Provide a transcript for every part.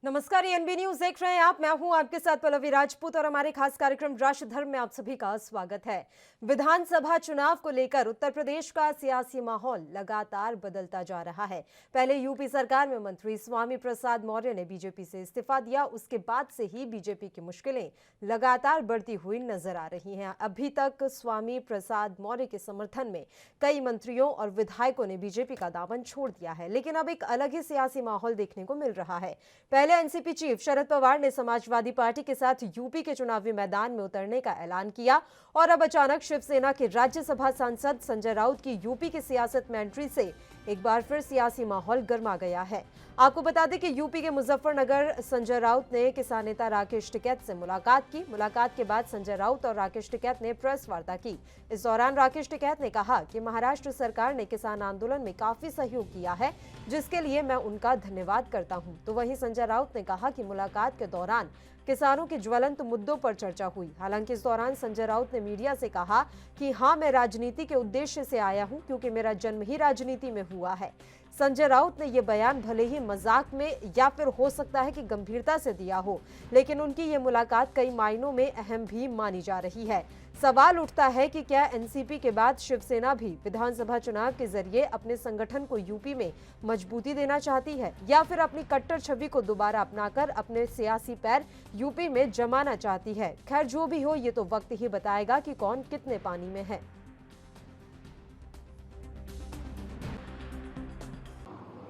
नमस्कार, ANB news देख रहे हैं आप। मैं हूं आपके साथ पल्लवी राजपूत और हमारे खास कार्यक्रम राष्ट्र धर्म में आप सभी का स्वागत है। विधानसभा चुनाव को लेकर उत्तर प्रदेश का सियासी माहौल लगातार बदलता जा रहा है। पहले यूपी सरकार में मंत्री स्वामी प्रसाद मौर्य ने बीजेपी से इस्तीफा दिया, उसके बाद से ही बीजेपी की मुश्किलें लगातार बढ़ती हुई नजर आ रही हैं। अभी तक स्वामी प्रसाद मौर्य के समर्थन में कई मंत्रियों और विधायकों ने बीजेपी का दामन छोड़ दिया है, लेकिन अब एक अलग ही सियासी माहौल देखने को मिल रहा है। पहले एनसीपी चीफ शरद पवार ने समाजवादी पार्टी के साथ यूपी के चुनावी मैदान में उतरने का ऐलान किया और अब अचानक शिवसेना के राज्यसभा सांसद संजय राउत की यूपी की सियासत में एंट्री से एक बार फिर सियासी माहौल गर्मा गया है। आपको बता दें कि यूपी के मुजफ्फरनगर संजय राउत ने किसान नेता राकेश टिकैत से मुलाकात की। मुलाकात के बाद संजय राउत और राकेश टिकैत ने प्रेस वार्ता की। इस दौरान राकेश टिकैत ने कहा कि महाराष्ट्र सरकार ने किसान आंदोलन में काफी सहयोग किया है, जिसके लिए मैं उनका धन्यवाद करता हूं। तो वहीं संजय राउत ने कहा कि मुलाकात के दौरान किसानों के ज्वलंत मुद्दों पर चर्चा हुई। हालांकि इस दौरान संजय राउत ने मीडिया से कहा कि हां, मैं राजनीति के उद्देश्य से आया हूं क्योंकि मेरा जन्म ही राजनीति में हुआ है। संजय राउत ने यह बयान भले ही मजाक में या फिर हो सकता है कि गंभीरता से दिया हो, लेकिन उनकी ये मुलाकात कई मायनों में अहम भी मानी जा रही है। सवाल उठता है कि क्या एनसीपी के बाद शिवसेना भी विधानसभा चुनाव के जरिए अपने संगठन को यूपी में मजबूती देना चाहती है या फिर अपनी कट्टर छवि को दोबारा अपनाकर अपने सियासी पैर यूपी में जमाना चाहती है। खैर, जो भी हो, ये तो वक्त ही बताएगा कि कौन कितने पानी में है।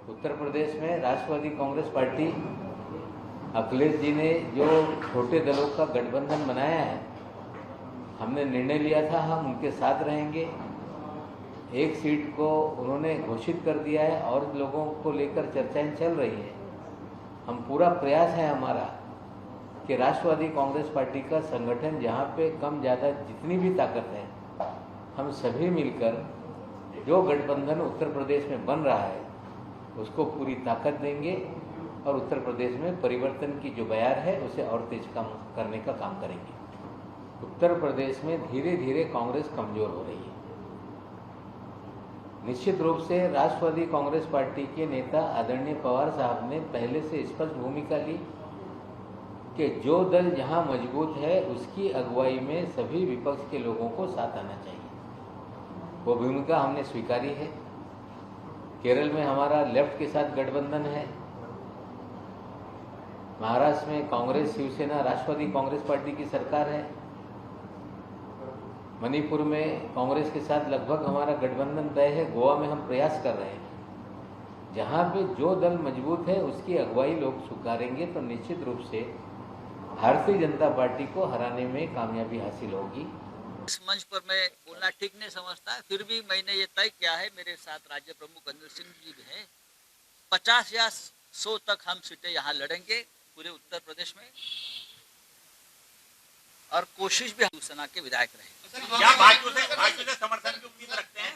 उत्तर प्रदेश में राष्ट्रवादी कांग्रेस पार्टी अखिलेश जी ने जो छोटे दलों का गठबंधन बनाया है, हमने निर्णय लिया था हम उनके साथ रहेंगे। एक सीट को उन्होंने घोषित कर दिया है और लोगों को लेकर चर्चाएं चल रही है। हम पूरा प्रयास है हमारा कि राष्ट्रवादी कांग्रेस पार्टी का संगठन जहाँ पे कम ज़्यादा जितनी भी ताकत है, हम सभी मिलकर जो गठबंधन उत्तर प्रदेश में बन रहा है उसको पूरी ताकत देंगे और उत्तर प्रदेश में परिवर्तन की जो बयार है उसे और तेज करने का काम करेंगे। उत्तर प्रदेश में धीरे धीरे कांग्रेस कमजोर हो रही है। निश्चित रूप से राष्ट्रवादी कांग्रेस पार्टी के नेता आदरणीय पवार साहब ने पहले से स्पष्ट भूमिका ली कि जो दल जहां मजबूत है उसकी अगुवाई में सभी विपक्ष के लोगों को साथ आना चाहिए। वो भूमिका हमने स्वीकारी है। केरल में हमारा लेफ्ट के साथ गठबंधन है। महाराष्ट्र में कांग्रेस, शिवसेना, राष्ट्रवादी कांग्रेस पार्टी की सरकार है। मणिपुर में कांग्रेस के साथ लगभग हमारा गठबंधन तय है। गोवा में हम प्रयास कर रहे हैं। जहां पे जो दल मजबूत है उसकी अगुवाई लोग स्वीकारेंगे तो निश्चित रूप से भारतीय जनता पार्टी को हराने में कामयाबी हासिल होगी। इस मंच पर मैं बोलना ठीक नहीं समझता, फिर भी मैंने ये तय किया है, मेरे साथ राज्य प्रमुख अनिल सिंह जी भी हैं, 50 या 100 तक हम सीटें यहाँ लड़ेंगे पूरे उत्तर प्रदेश में और कोशिश भी शिवसेना के विधायक रहेंगे। क्या भाजपा से समर्थन की उम्मीद रखते हैं?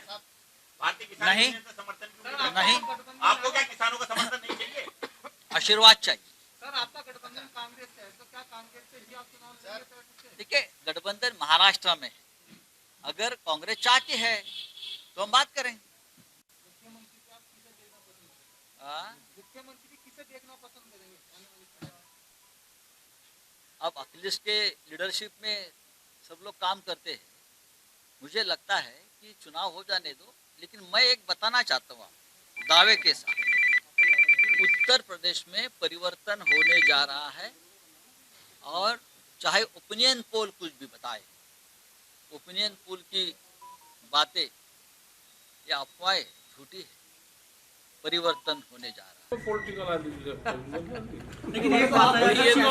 भारतीय किसान नहीं, यूनियन से समर्थन की उम्मीद रखते हैं? नहीं। आपको क्या किसानों का समर्थन नहीं चाहिए? आशीर्वाद चाहिए। सर, आपका गठबंधन कांग्रेस से है, तो क्या कांग्रेस से ही आप चुनाव लड़ेंगे? देखिए, गठबंधन महाराष्ट्र में है। अगर कांग्रेस चाहती है तो हम बात करेंगे। मुख्यमंत्री आप किसे देखना पसंद करेंगे? मुख्यमंत्री किसे देखना पसंद करेंगे? अब अखिलेश के लीडरशिप में सब लोग काम करते हैं। मुझे लगता है कि चुनाव हो जाने दो, लेकिन मैं एक बताना चाहता हूँ दावे के साथ, उत्तर प्रदेश में परिवर्तन होने जा रहा है। और चाहे ओपिनियन पोल कुछ भी बताए, ओपिनियन पोल की बातें या अफवाहें झूठी है, परिवर्तन होने जा रहा है। लेकिन एक बात है, ये तो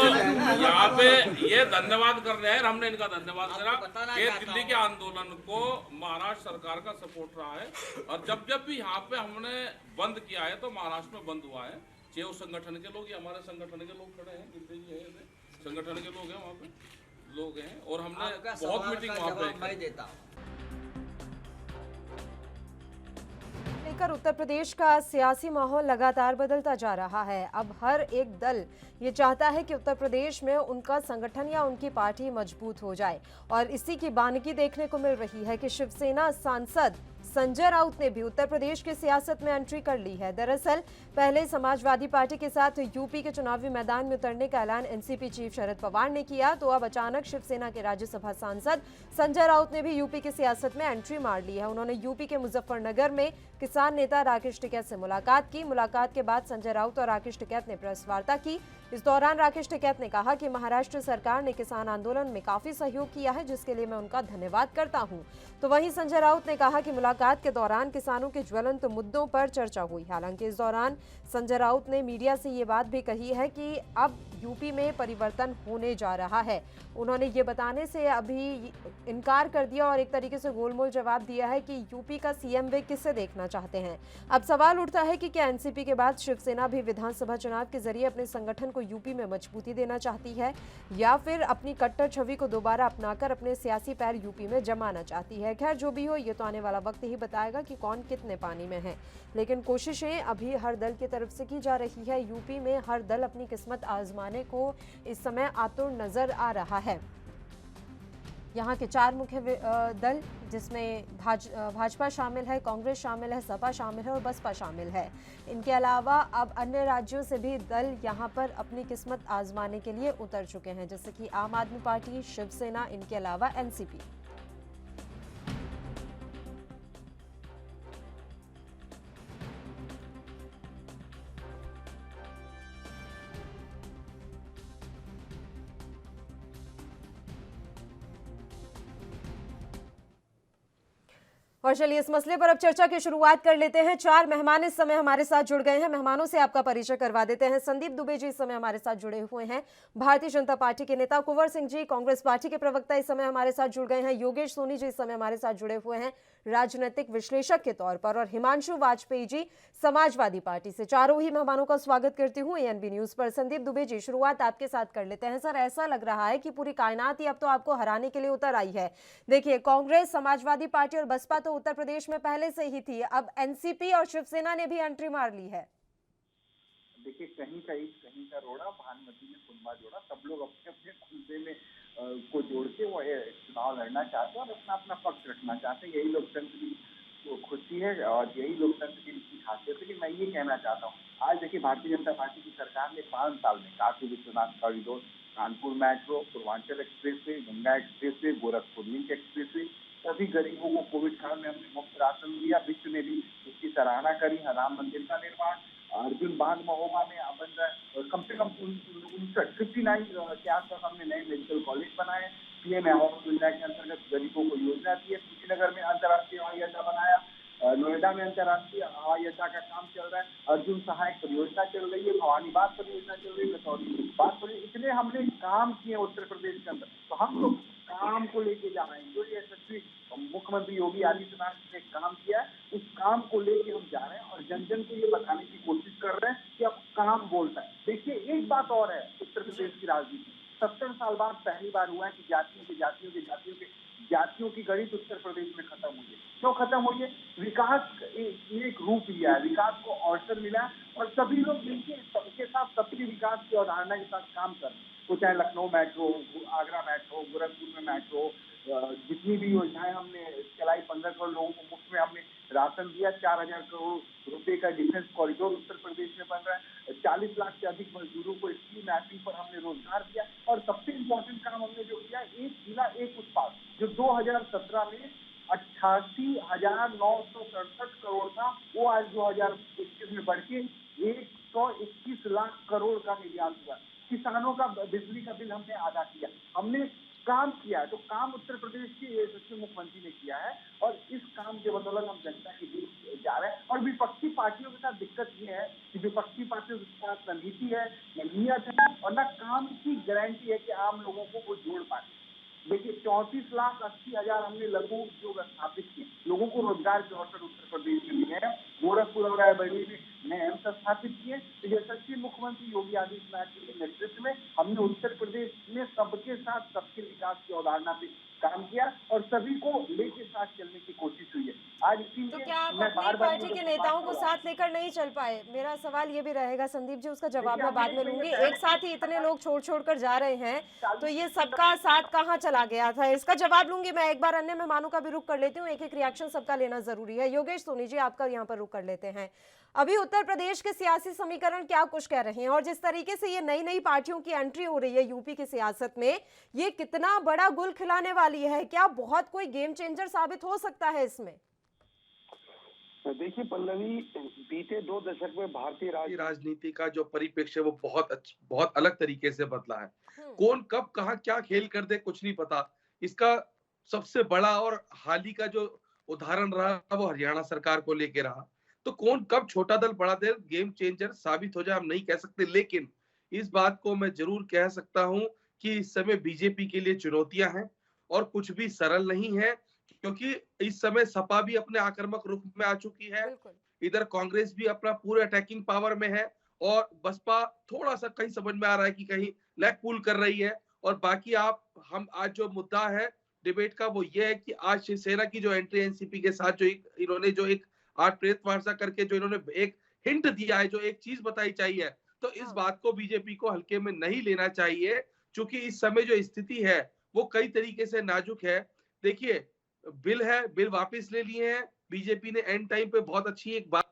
यहाँ पे ये धन्यवाद कर रहे हैं, हमने इनका धन्यवाद करा। ये दिल्ली के आंदोलन को महाराष्ट्र सरकार का सपोर्ट रहा है और जब जब भी यहाँ पे हमने बंद किया है तो महाराष्ट्र में बंद हुआ है। चाहे उस संगठन के लोग या हमारे संगठन के लोग खड़े हैं, जितने भी हैं संगठन के लोग हैं, वहाँ पे लोग हैं और हमने बहुत मीटिंग वहाँ पे लेकर उत्तर प्रदेश का सियासी माहौल लगातार बदलता जा रहा है। अब हर एक दल ये चाहता है कि उत्तर प्रदेश में उनका संगठन या उनकी पार्टी मजबूत हो जाए और इसी की बानगी देखने को मिल रही है कि शिवसेना सांसद संजय राउत ने भी उत्तर प्रदेश की सियासत में एंट्री कर ली है। दरअसल पहले समाजवादी पार्टी के साथ यूपी के चुनावी मैदान में उतरने का ऐलान एनसीपी चीफ शरद पवार ने किया, तो अब अचानक शिवसेना के राज्यसभा सांसद संजय राउत ने भी यूपी की सियासत में एंट्री मार ली है। उन्होंने यूपी के मुजफ्फरनगर में किसान नेता राकेश टिकैत से मुलाकात की। मुलाकात के बाद संजय राउत और राकेश टिकैत ने प्रेस वार्ता की। इस दौरान राकेश टिकैत ने कहा कि महाराष्ट्र सरकार ने किसान आंदोलन में काफी सहयोग किया है, जिसके लिए मैं उनका धन्यवाद करता हूं। तो वहीं संजय राउत ने कहा कि मुलाकात के दौरान किसानों के ज्वलंत मुद्दों पर चर्चा हुई। हालांकि इस दौरान संजय राउत ने मीडिया से ये बात भी कही है कि अब यूपी में परिवर्तन होने जा रहा है। उन्होंने ये बताने से अभी इनकार कर दिया और एक तरीके से गोलमोल जवाब दिया है कि यूपी का सीएम वे किसे देखना चाहते हैं। अब सवाल उठता है कि क्या एनसीपी के बाद शिवसेना भी विधानसभा चुनाव के जरिए अपने संगठन को यूपी में मजबूती देना चाहती है, या फिर अपनी कट्टर छवि को दोबारा अपनाकर अपने सियासी पैर यूपी में जमाना चाहती है। खैर जो भी हो, ये तो आने वाला वक्त ही बताएगा कि कौन कितने पानी में है, लेकिन कोशिशें अभी हर दल की तरफ से की जा रही है। यूपी में हर दल अपनी किस्मत आजमाने को इस समय आतुर नजर आ रहा है। यहाँ के 4 मुख्य दल, जिसमें भाजपा शामिल है, कांग्रेस शामिल है, सपा शामिल है और बसपा शामिल है। इनके अलावा अब अन्य राज्यों से भी दल यहाँ पर अपनी किस्मत आजमाने के लिए उतर चुके हैं, जैसे कि आम आदमी पार्टी, शिवसेना, इनके अलावा एनसीपी। और चलिए इस मसले पर अब चर्चा की शुरुआत कर लेते हैं। 4 मेहमान इस समय हमारे साथ जुड़ गए हैं। मेहमानों से आपका परिचय करवा देते हैं। संदीप दुबे जी इस समय हमारे साथ जुड़े हुए हैं, भारतीय जनता पार्टी के नेता। कुंवर सिंह जी कांग्रेस पार्टी के प्रवक्ता इस समय हमारे साथ जुड़ गए हैं। योगेश सोनी जी इस समय हमारे साथ जुड़े हुए हैं राजनीतिक विश्लेषक के तौर पर, और हिमांशु वाजपेयी जी समाजवादी पार्टी से। चारों ही मेहमानों का स्वागत करती हूँ एएनबी न्यूज पर। संदीप दुबे जी, शुरुआत आपके साथ कर लेते हैं। सर, ऐसा लग रहा है कि पूरी कायनात ही अब तो आपको हराने के लिए उतर आई है। देखिए, कांग्रेस, समाजवादी पार्टी और बसपा तो उत्तर प्रदेश में पहले से ही थी, अब एनसीपी और शिवसेना ने भी एंट्री मार ली है। देखिए, कहीं का ईट कहीं का रोड़ा, भानुमती में कुंभा जोड़ा। सब लोग अपने अपने खुलते में को जोड़ के वो चुनाव लड़ना चाहते हैं और अपना अपना पक्ष रखना चाहते हैं। यही लोकतंत्र की खुशी है और यही लोकतंत्र की खासियत है। कि मैं ये कहना चाहता हूँ, आज देखिए भारतीय जनता पार्टी की सरकार ने 5 साल में Kashi Vishwanath corridor, Kanpur metro, Purvanchal expressway, Ganga expressway, Gorakhpur link expressway, सभी गरीबों को कोविड काल में हमने मुफ्त राशन दिया। विश्व ने भी उसकी सराहना करी। राम मंदिर का निर्माण, अर्जुन बांध महोबा में बन रहा है। कम से कम 59 के आसपास हमने नए मेडिकल कॉलेज बनाए। पीएम आवास योजना के अंतर्गत गरीबों को योजना दी है। कुशीनगर में अंतर्राष्ट्रीय हवाई अड्डा बनाया। नोएडा में अंतर्राष्ट्रीय हवाई अड्डा का काम चल रहा है। अर्जुन सहायक परियोजना चल रही है। भवानीबाग परियोजना चल रही है। कसौली बाग परियोजना। इतने हमने काम किए उत्तर प्रदेश के अंदर, तो हम लोग काम को लेके जा रहे हैं। जो ये यशस्वी मुख्यमंत्री योगी आदित्यनाथ ने काम किया है, उस काम को लेके हम जा रहे हैं और जन जन को ये बताने की कोशिश कर रहे हैं कि अब काम बोलता है। देखिए, एक बात और है उत्तर प्रदेश की राजनीति, 70 साल बाद पहली बार हुआ है कि जातियों की गणित उत्तर प्रदेश में खत्म हुई है। क्यों खत्म हुई है? विकास एक रूप लिया है, विकास को अवसर मिला है और सभी लोग मिलकर सबके साथ सबके विकास की अवधारणा के साथ काम कर रहे हैं। तो चाहे लखनऊ मेट्रो, आगरा मेट्रो, गोरखपुर में मेट्रो, जितनी भी योजनाएं हमने चलाई, 15 करोड़ लोगों को मुफ्त में हमने राशन दिया। 4000 करोड़ रुपए का डिफेंस कॉरिडोर उत्तर प्रदेश में बन रहा है। 40 लाख से अधिक मजदूरों को स्किल मैपिंग पर हमने रोजगार दिया। और सबसे इम्पोर्टेंट काम हमने जो किया, एक जिला एक उत्पाद, जो 2017 में 88,967 करोड़ था, वो आज 2021 में बढ़ के 121 लाख करोड़ का निर्यात हुआ। किसानों का बिजली का बिल हमने आधा किया। हमने काम किया है। तो काम उत्तर प्रदेश के यशस्वी मुख्यमंत्री ने किया है और इस काम के बदौलत हम जनता के बीच जा रहे हैं। और विपक्षी पार्टियों के साथ दिक्कत ये है कि विपक्षी पार्टियों के साथ न नीति है, न नियत है और न काम की गारंटी है कि आम लोगों को वो जोड़ पाए। देखिए, 34,80,000 हमने लघु उद्योग स्थापित किए, लोगों को रोजगार के अवसर उत्तर प्रदेश में दिए हैं। गोरखपुर और रायबरेली में नए एम्स स्थापित किए। तो यशस्वी मुख्यमंत्री योगी आदित्यनाथ के नेतृत्व में हमने उत्तर प्रदेश में सबके साथ सबके विकास की अवधारणा पे काम किया और सभी को लेके साथ चलने की कोशिश हुई है। आज तो इसीलिए क्या आप मैं अपनी बार-बार पार्टी के नेताओं को साथ लेकर नहीं चल पाए? मेरा सवाल ये भी रहेगा संदीप जी, उसका जवाब देखिए, मैं हमने बाद में इसमें ये लूँगी। तय एक साथ ही इतने लोग छोड़-छोड़ कर जा रहे हैं, तो ये सबका साथ कहाँ चला गया था? इसका जवाब लूँगी मैं। एक बार अन्य मेहमानों का भी रुख कर लेती हूँ, एक-एक रिएक्शन सबका लेना ज़रूरी है। योगेश सोनी जी, आपका यहाँ पर रुख कर लेते हैं। अभी उत्तर प्रदेश के सियासी समीकरण क्या कुछ कह रहे हैं और जिस तरीके से ये नई-नई पार्टियों की एंट्री हो रही है यूपी की सियासत में, ये कितना बड़ा गुल खिलाने वाली है? क्या बहुत कोई गेम चेंजर साबित हो सकता है इसमें? देखिए पल्लवी, बीते 2 दशक में भारतीय राजनीति का जो परिप्रेक्ष्य है वो बहुत अलग तरीके से बदला है। कौन कब कहाँ क्या खेल कर दे कुछ नहीं पता। इसका सबसे बड़ा और हाल ही का जो उदाहरण रहा वो हरियाणा सरकार को लेके रहा। तो कौन कब छोटा दल बड़ा दल गेम चेंजर साबित हो जाए हम नहीं कह सकते, लेकिन इस बात को मैं जरूर कह सकता हूं कि इस समय बीजेपी के लिए चुनौतियां हैं और कुछ भी सरल नहीं है, क्योंकि इस समय सपा भी अपने आक्रामक रुख में आ चुकी है, इधर कांग्रेस भी अपना पूरे अटैकिंग पावर में है और बसपा थोड़ा सा कहीं समझ में आ रहा है कि कहीं लेग पुल कर रही है। और बाकी हम आज जो मुद्दा है डिबेट का वो ये है कि आज शिवसेना की जो एंट्री एनसीपी के साथ जो इन्होंने जो एक आज प्रेस वार्ता करके जो इन्होंने एक हिंट दिया है, जो एक चीज बताई चाहिए, तो इस बात को बीजेपी को हल्के में नहीं लेना चाहिए, क्योंकि इस समय जो स्थिति है वो कई तरीके से नाजुक है। देखिए, बिल वापस ले लिए हैं बीजेपी ने एंड टाइम पे, बहुत अच्छी एक बात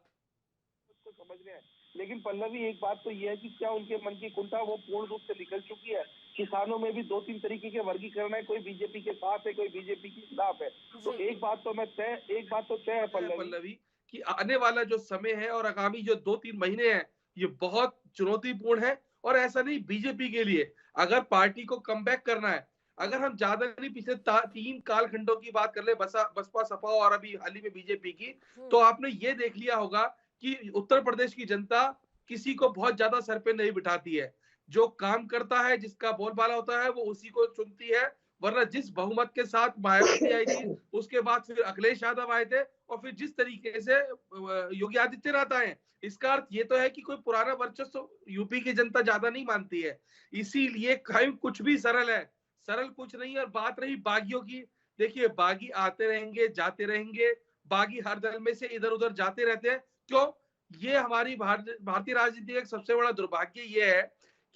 को समझ रहे हैं, लेकिन पल्लवी एक बात तो ये है कि क्या उनके मन की कुंठा वो पूर्ण रूप से निकल चुकी है। किसानों में भी 2-3 तरीके के वर्गीकरण है, कोई बीजेपी के साथ है, कोई बीजेपी के खिलाफ है। तो एक बात तो तय है पल्लवी कि आने वाला जो समय है और आगामी जो 2-3 महीने हैं ये बहुत चुनौतीपूर्ण है। और ऐसा नहीं बीजेपी के लिए, अगर पार्टी को कमबैक करना है, अगर हम ज्यादा नहीं पिछले 3 कालखंडों की बात कर ले, बसपा सपा और अभी हाल ही में बीजेपी की, तो आपने ये देख लिया होगा कि उत्तर प्रदेश की जनता किसी को बहुत ज्यादा सर पे नहीं बिठाती है। जो काम करता है, जिसका बोलबाला होता है, वो उसी को चुनती है। वरना जिस बहुमत के साथ मायावती आई थी, उसके बाद फिर अखिलेश यादव आए थे और फिर जिस तरीके से योगी आदित्यनाथ आए, इसका अर्थ ये तो है कि कोई पुराना वर्चस्व यूपी की जनता ज्यादा नहीं मानती है। इसीलिए कहीं कुछ भी सरल है, सरल कुछ नहीं है। और बात रही बागियों की, देखिए बागी आते रहेंगे जाते रहेंगे, बागी हर दल में से इधर उधर जाते रहते हैं। क्यों? ये हमारी भारतीय राजनीति का सबसे बड़ा दुर्भाग्य ये है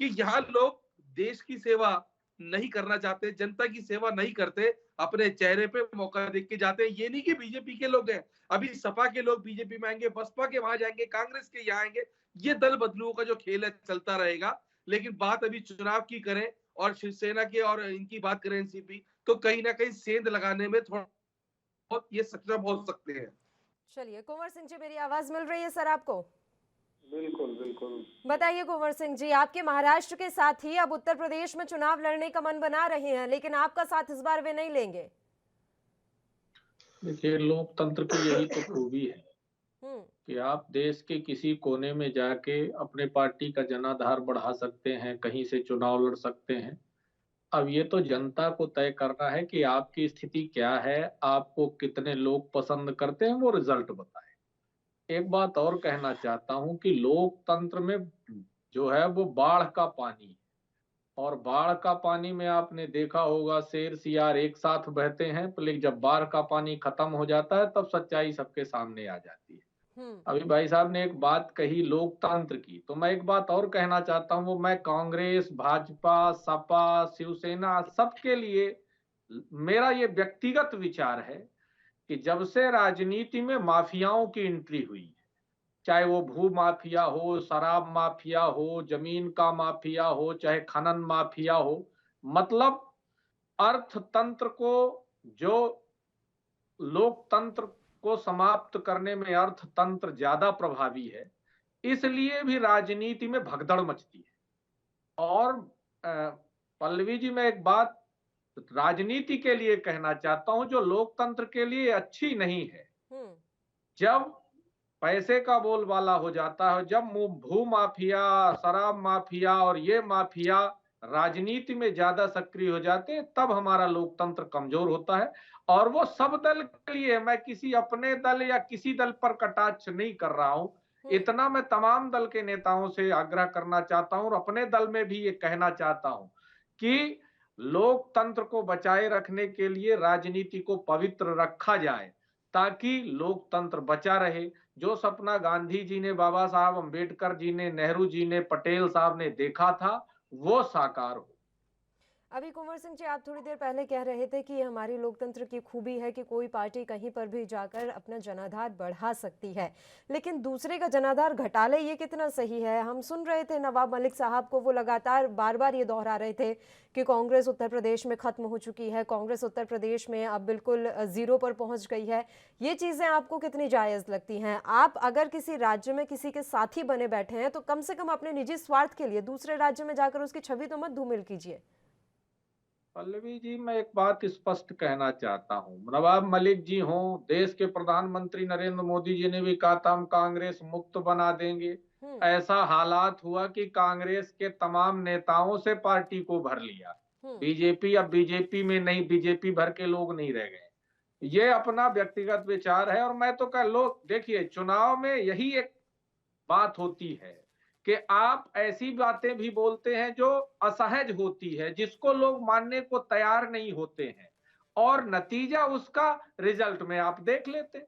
कि यहाँ लोग देश की सेवा नहीं करना चाहते, जनता की सेवा नहीं करते, अपने चेहरे पे मौका देख के जाते हैं। ये नहीं कि बीजेपी के लोग हैं, अभी सपा के लोग बीजेपी में आएंगे, बसपा के वहां जाएंगे, कांग्रेस के यहाँ आएंगे। ये दल बदलुओं का जो खेल है चलता रहेगा। लेकिन बात अभी चुनाव की करें और शिवसेना की और इनकी बात करें एनसीपी, तो कहीं ना कहीं सेंध लगाने में थोड़ा बहुत ये सक्षम हो सकते हैं। चलिए, कुंवर सिंह जी, मेरी आवाज मिल रही है सर आपको? बिल्कुल बिल्कुल। बताइए कुंवर सिंह जी, आपके महाराष्ट्र के साथ ही अब उत्तर प्रदेश में चुनाव लड़ने का मन बना रहे हैं, लेकिन आपका साथ इस बार वे नहीं लेंगे। देखिए, लोकतंत्र की यही तो खूबी है कि आप देश के किसी कोने में जाके अपने पार्टी का जनाधार बढ़ा सकते हैं, कहीं से चुनाव लड़ सकते हैं। अब ये तो जनता को तय करना है कि आपकी स्थिति क्या है, आपको कितने लोग पसंद करते हैं, वो रिजल्ट बताए। एक बात और कहना चाहता हूं कि लोकतंत्र में जो है वो बाढ़ का पानी, और बाढ़ का पानी में आपने देखा होगा शेर सियार एक साथ बहते हैं, लेकिन जब बाढ़ का पानी खत्म हो जाता है तब सच्चाई सबके सामने आ जाती है। अभी भाई साहब ने एक बात कही लोकतंत्र की, तो मैं एक बात और कहना चाहता हूँ, वो मैं कांग्रेस, भाजपा, सपा, शिवसेना सबके लिए मेरा ये व्यक्तिगत विचार है कि जब से राजनीति में माफियाओं की एंट्री हुई, चाहे वो भू माफिया हो, शराब माफिया हो, जमीन का माफिया हो, चाहे खनन माफिया हो, मतलब अर्थतंत्र को, जो लोकतंत्र को समाप्त करने में अर्थतंत्र ज्यादा प्रभावी है, इसलिए भी राजनीति में भगदड़ मचती है। और पल्लवी जी, मैं एक बात राजनीति के लिए कहना चाहता हूं जो लोकतंत्र के लिए अच्छी नहीं है। जब पैसे का बोलबाला हो जाता है, जब भू माफिया, शराब माफिया और ये माफिया राजनीति में ज्यादा सक्रिय हो जाते हैं, तब हमारा लोकतंत्र कमजोर होता है। और वो सब दल के लिए, मैं किसी अपने दल या किसी दल पर कटाक्ष नहीं कर रहा हूं, इतना मैं तमाम दल के नेताओं से आग्रह करना चाहता हूं और अपने दल में भी ये कहना चाहता हूं कि लोकतंत्र को बचाए रखने के लिए राजनीति को पवित्र रखा जाए ताकि लोकतंत्र बचा रहे। जो सपना गांधी जी ने, बाबा साहब अंबेडकर जी ने, नेहरू जी ने, पटेल साहब ने देखा था, वो साकार हो। अभी कुंवर सिंह जी, आप थोड़ी देर पहले कह रहे थे कि हमारी लोकतंत्र की खूबी है कि कोई पार्टी कहीं पर भी जाकर अपना जनाधार बढ़ा सकती है, लेकिन दूसरे का जनाधार घटा ले, ये कितना सही है? हम सुन रहे थे नवाब मलिक साहब को, वो लगातार बार बार ये दोहरा रहे थे कि कांग्रेस उत्तर प्रदेश में खत्म हो चुकी है, कांग्रेस उत्तर प्रदेश में अब बिल्कुल जीरो पर पहुंच गई है। ये चीजें आपको कितनी जायज लगती हैं? आप अगर किसी राज्य में किसी के साथी बने बैठे हैं तो कम से कम अपने निजी स्वार्थ के लिए दूसरे राज्य में जाकर उसकी छवि तो मत धूमिल कीजिए। पल्लवी जी, मैं एक बात स्पष्ट कहना चाहता हूं। नवाब मलिक जी हों, देश के प्रधानमंत्री नरेंद्र मोदी जी ने भी कहा था हम कांग्रेस मुक्त बना देंगे। ऐसा हालात हुआ कि कांग्रेस के तमाम नेताओं से पार्टी को भर लिया। बीजेपी अब बीजेपी में नहीं, बीजेपी भर के लोग नहीं रह गए। ये अपना व्यक्तिगत विचार है। और मैं तो कह लो, देखिए चुनाव में यही एक बात होती है कि आप ऐसी बातें भी बोलते हैं जो असहज होती है, जिसको लोग मानने को तैयार नहीं होते हैं, और नतीजा उसका रिजल्ट में आप देख लेते हैं।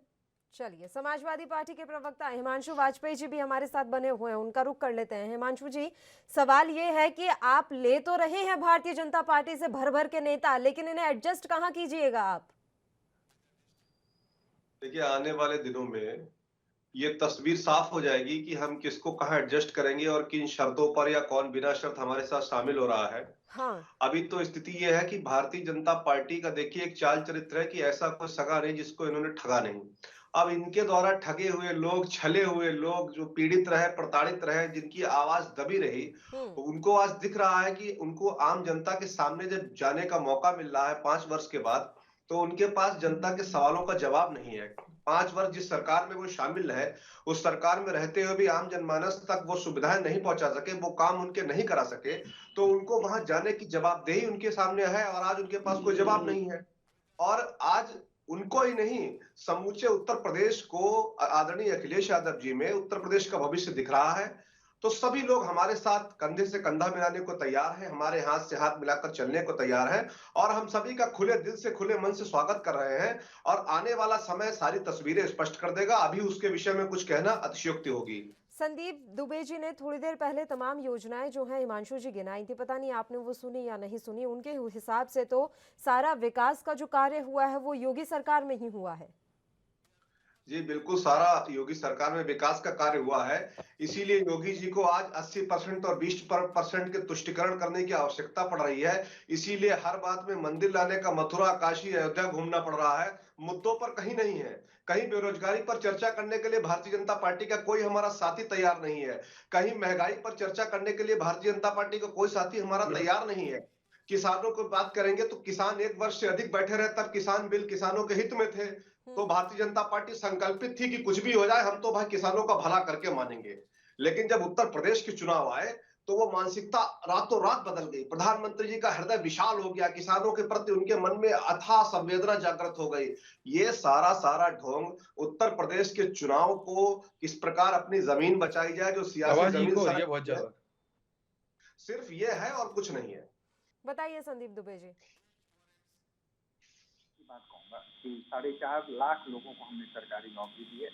चलिए, समाजवादी पार्टी के प्रवक्ता हिमांशु वाजपेयी जी भी हमारे साथ बने हुए हैं, उनका रुख कर लेते हैं। हिमांशु जी, सवाल ये है कि आप ले तो रहे हैं भारतीय जनता पार्टी से भर भर के नेता, लेकिन इन्हें एडजस्ट कहां कीजिएगा आप? देखिए, आने वाले दिनों में ये तस्वीर साफ हो जाएगी कि हम किसको कहाँ एडजस्ट करेंगे और किन शर्तों पर, या कौन बिना शर्त हमारे साथ शामिल हो रहा है। हाँ। अभी तो स्थिति ये है कि भारतीय जनता पार्टी का देखिए एक चाल चरित्र है कि ऐसा कोई सगा नहीं जिसको इन्होंने ठगा नहीं। अब इनके द्वारा ठगे हुए लोग, छले हुए लोग, जो पीड़ित रहे, प्रताड़ित रहे, जिनकी आवाज दबी रही, उनको आज दिख रहा है कि उनको आम जनता के सामने जब जाने का मौका मिल रहा है 5 वर्ष के बाद, तो उनके पास जनता के सवालों का जवाब नहीं है। 5 वर्ष जिस सरकार में वो शामिल है, उस सरकार में रहते हुए भी आम जनमानस तक वो सुविधाएं नहीं पहुंचा सके, वो काम उनके नहीं करा सके, तो उनको वहां जाने की जवाबदेही उनके सामने है, और आज उनके पास कोई जवाब नहीं है। और आज उनको ही नहीं, समूचे उत्तर प्रदेश को आदरणीय अखिलेश यादव जी में उत्तर प्रदेश का भविष्य दिख रहा है। तो सभी लोग हमारे साथ कंधे से कंधा मिलाने को तैयार हैं, हमारे हाथ से हाथ मिलाकर चलने को तैयार हैं, और हम सभी का खुले दिल से, खुले मन से स्वागत कर रहे हैं। और आने वाला समय सारी तस्वीरें स्पष्ट कर देगा। अभी उसके विषय में कुछ कहना अतिशयोक्ति होगी। संदीप दुबे जी ने थोड़ी देर पहले तमाम योजनाएं जो हैं हिमांशु जी गिनाई थी, पता नहीं आपने वो सुनी या नहीं सुनी। उनके हिसाब से तो सारा विकास का जो कार्य हुआ है वो योगी सरकार में ही हुआ है। जी बिल्कुल, सारा योगी सरकार में विकास का कार्य हुआ है। इसीलिए योगी जी को आज 80% और 20% के तुष्टिकरण करने की आवश्यकता पड़ रही है। इसीलिए हर बात में मंदिर लाने का मथुरा, काशी, अयोध्या घूमना पड़ रहा है। मुद्दों पर कहीं नहीं है। कहीं बेरोजगारी पर चर्चा करने के लिए भारतीय जनता पार्टी का कोई हमारा साथी तैयार नहीं है। कहीं महंगाई पर चर्चा करने के लिए भारतीय जनता पार्टी का कोई साथी हमारा तैयार नहीं है। किसानों को बात करेंगे तो किसान 1 वर्ष से अधिक बैठे रहे, तब किसान बिल किसानों के हित में थे। तो भारतीय जनता पार्टी संकल्पित थी कि कुछ भी हो जाए, हम तो भाई किसानों का भला करके मानेंगे। लेकिन जब उत्तर प्रदेश के चुनाव आए तो वो मानसिकता रातों रात बदल गई। प्रधानमंत्री जी का हृदय विशाल हो गया, किसानों के प्रति उनके मन में अथाह संवेदना जागृत हो गई। ये सारा ढोंग उत्तर प्रदेश के चुनाव को किस प्रकार अपनी जमीन बचाई जाए, जो सियासी जमीन सिर्फ ये है और कुछ नहीं है। बताइए संदीप दुबे जी। बात कहूंगा कि 4.5 लाख लोगों को हमने सरकारी नौकरी दी है,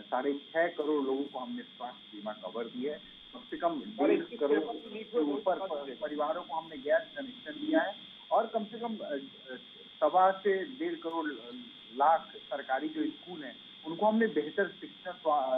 6.5 करोड़ लोगों को हमने स्वास्थ्य बीमा कवर दिया है, कम से कम 1.5 करोड़ से ऊपर परिवारों को हमने गैस कनेक्शन दिया है, और कम से कम 1.25 से 1.5 करोड़ लाख सरकारी जो स्कूल हैं उनको हमने बेहतर शिक्षा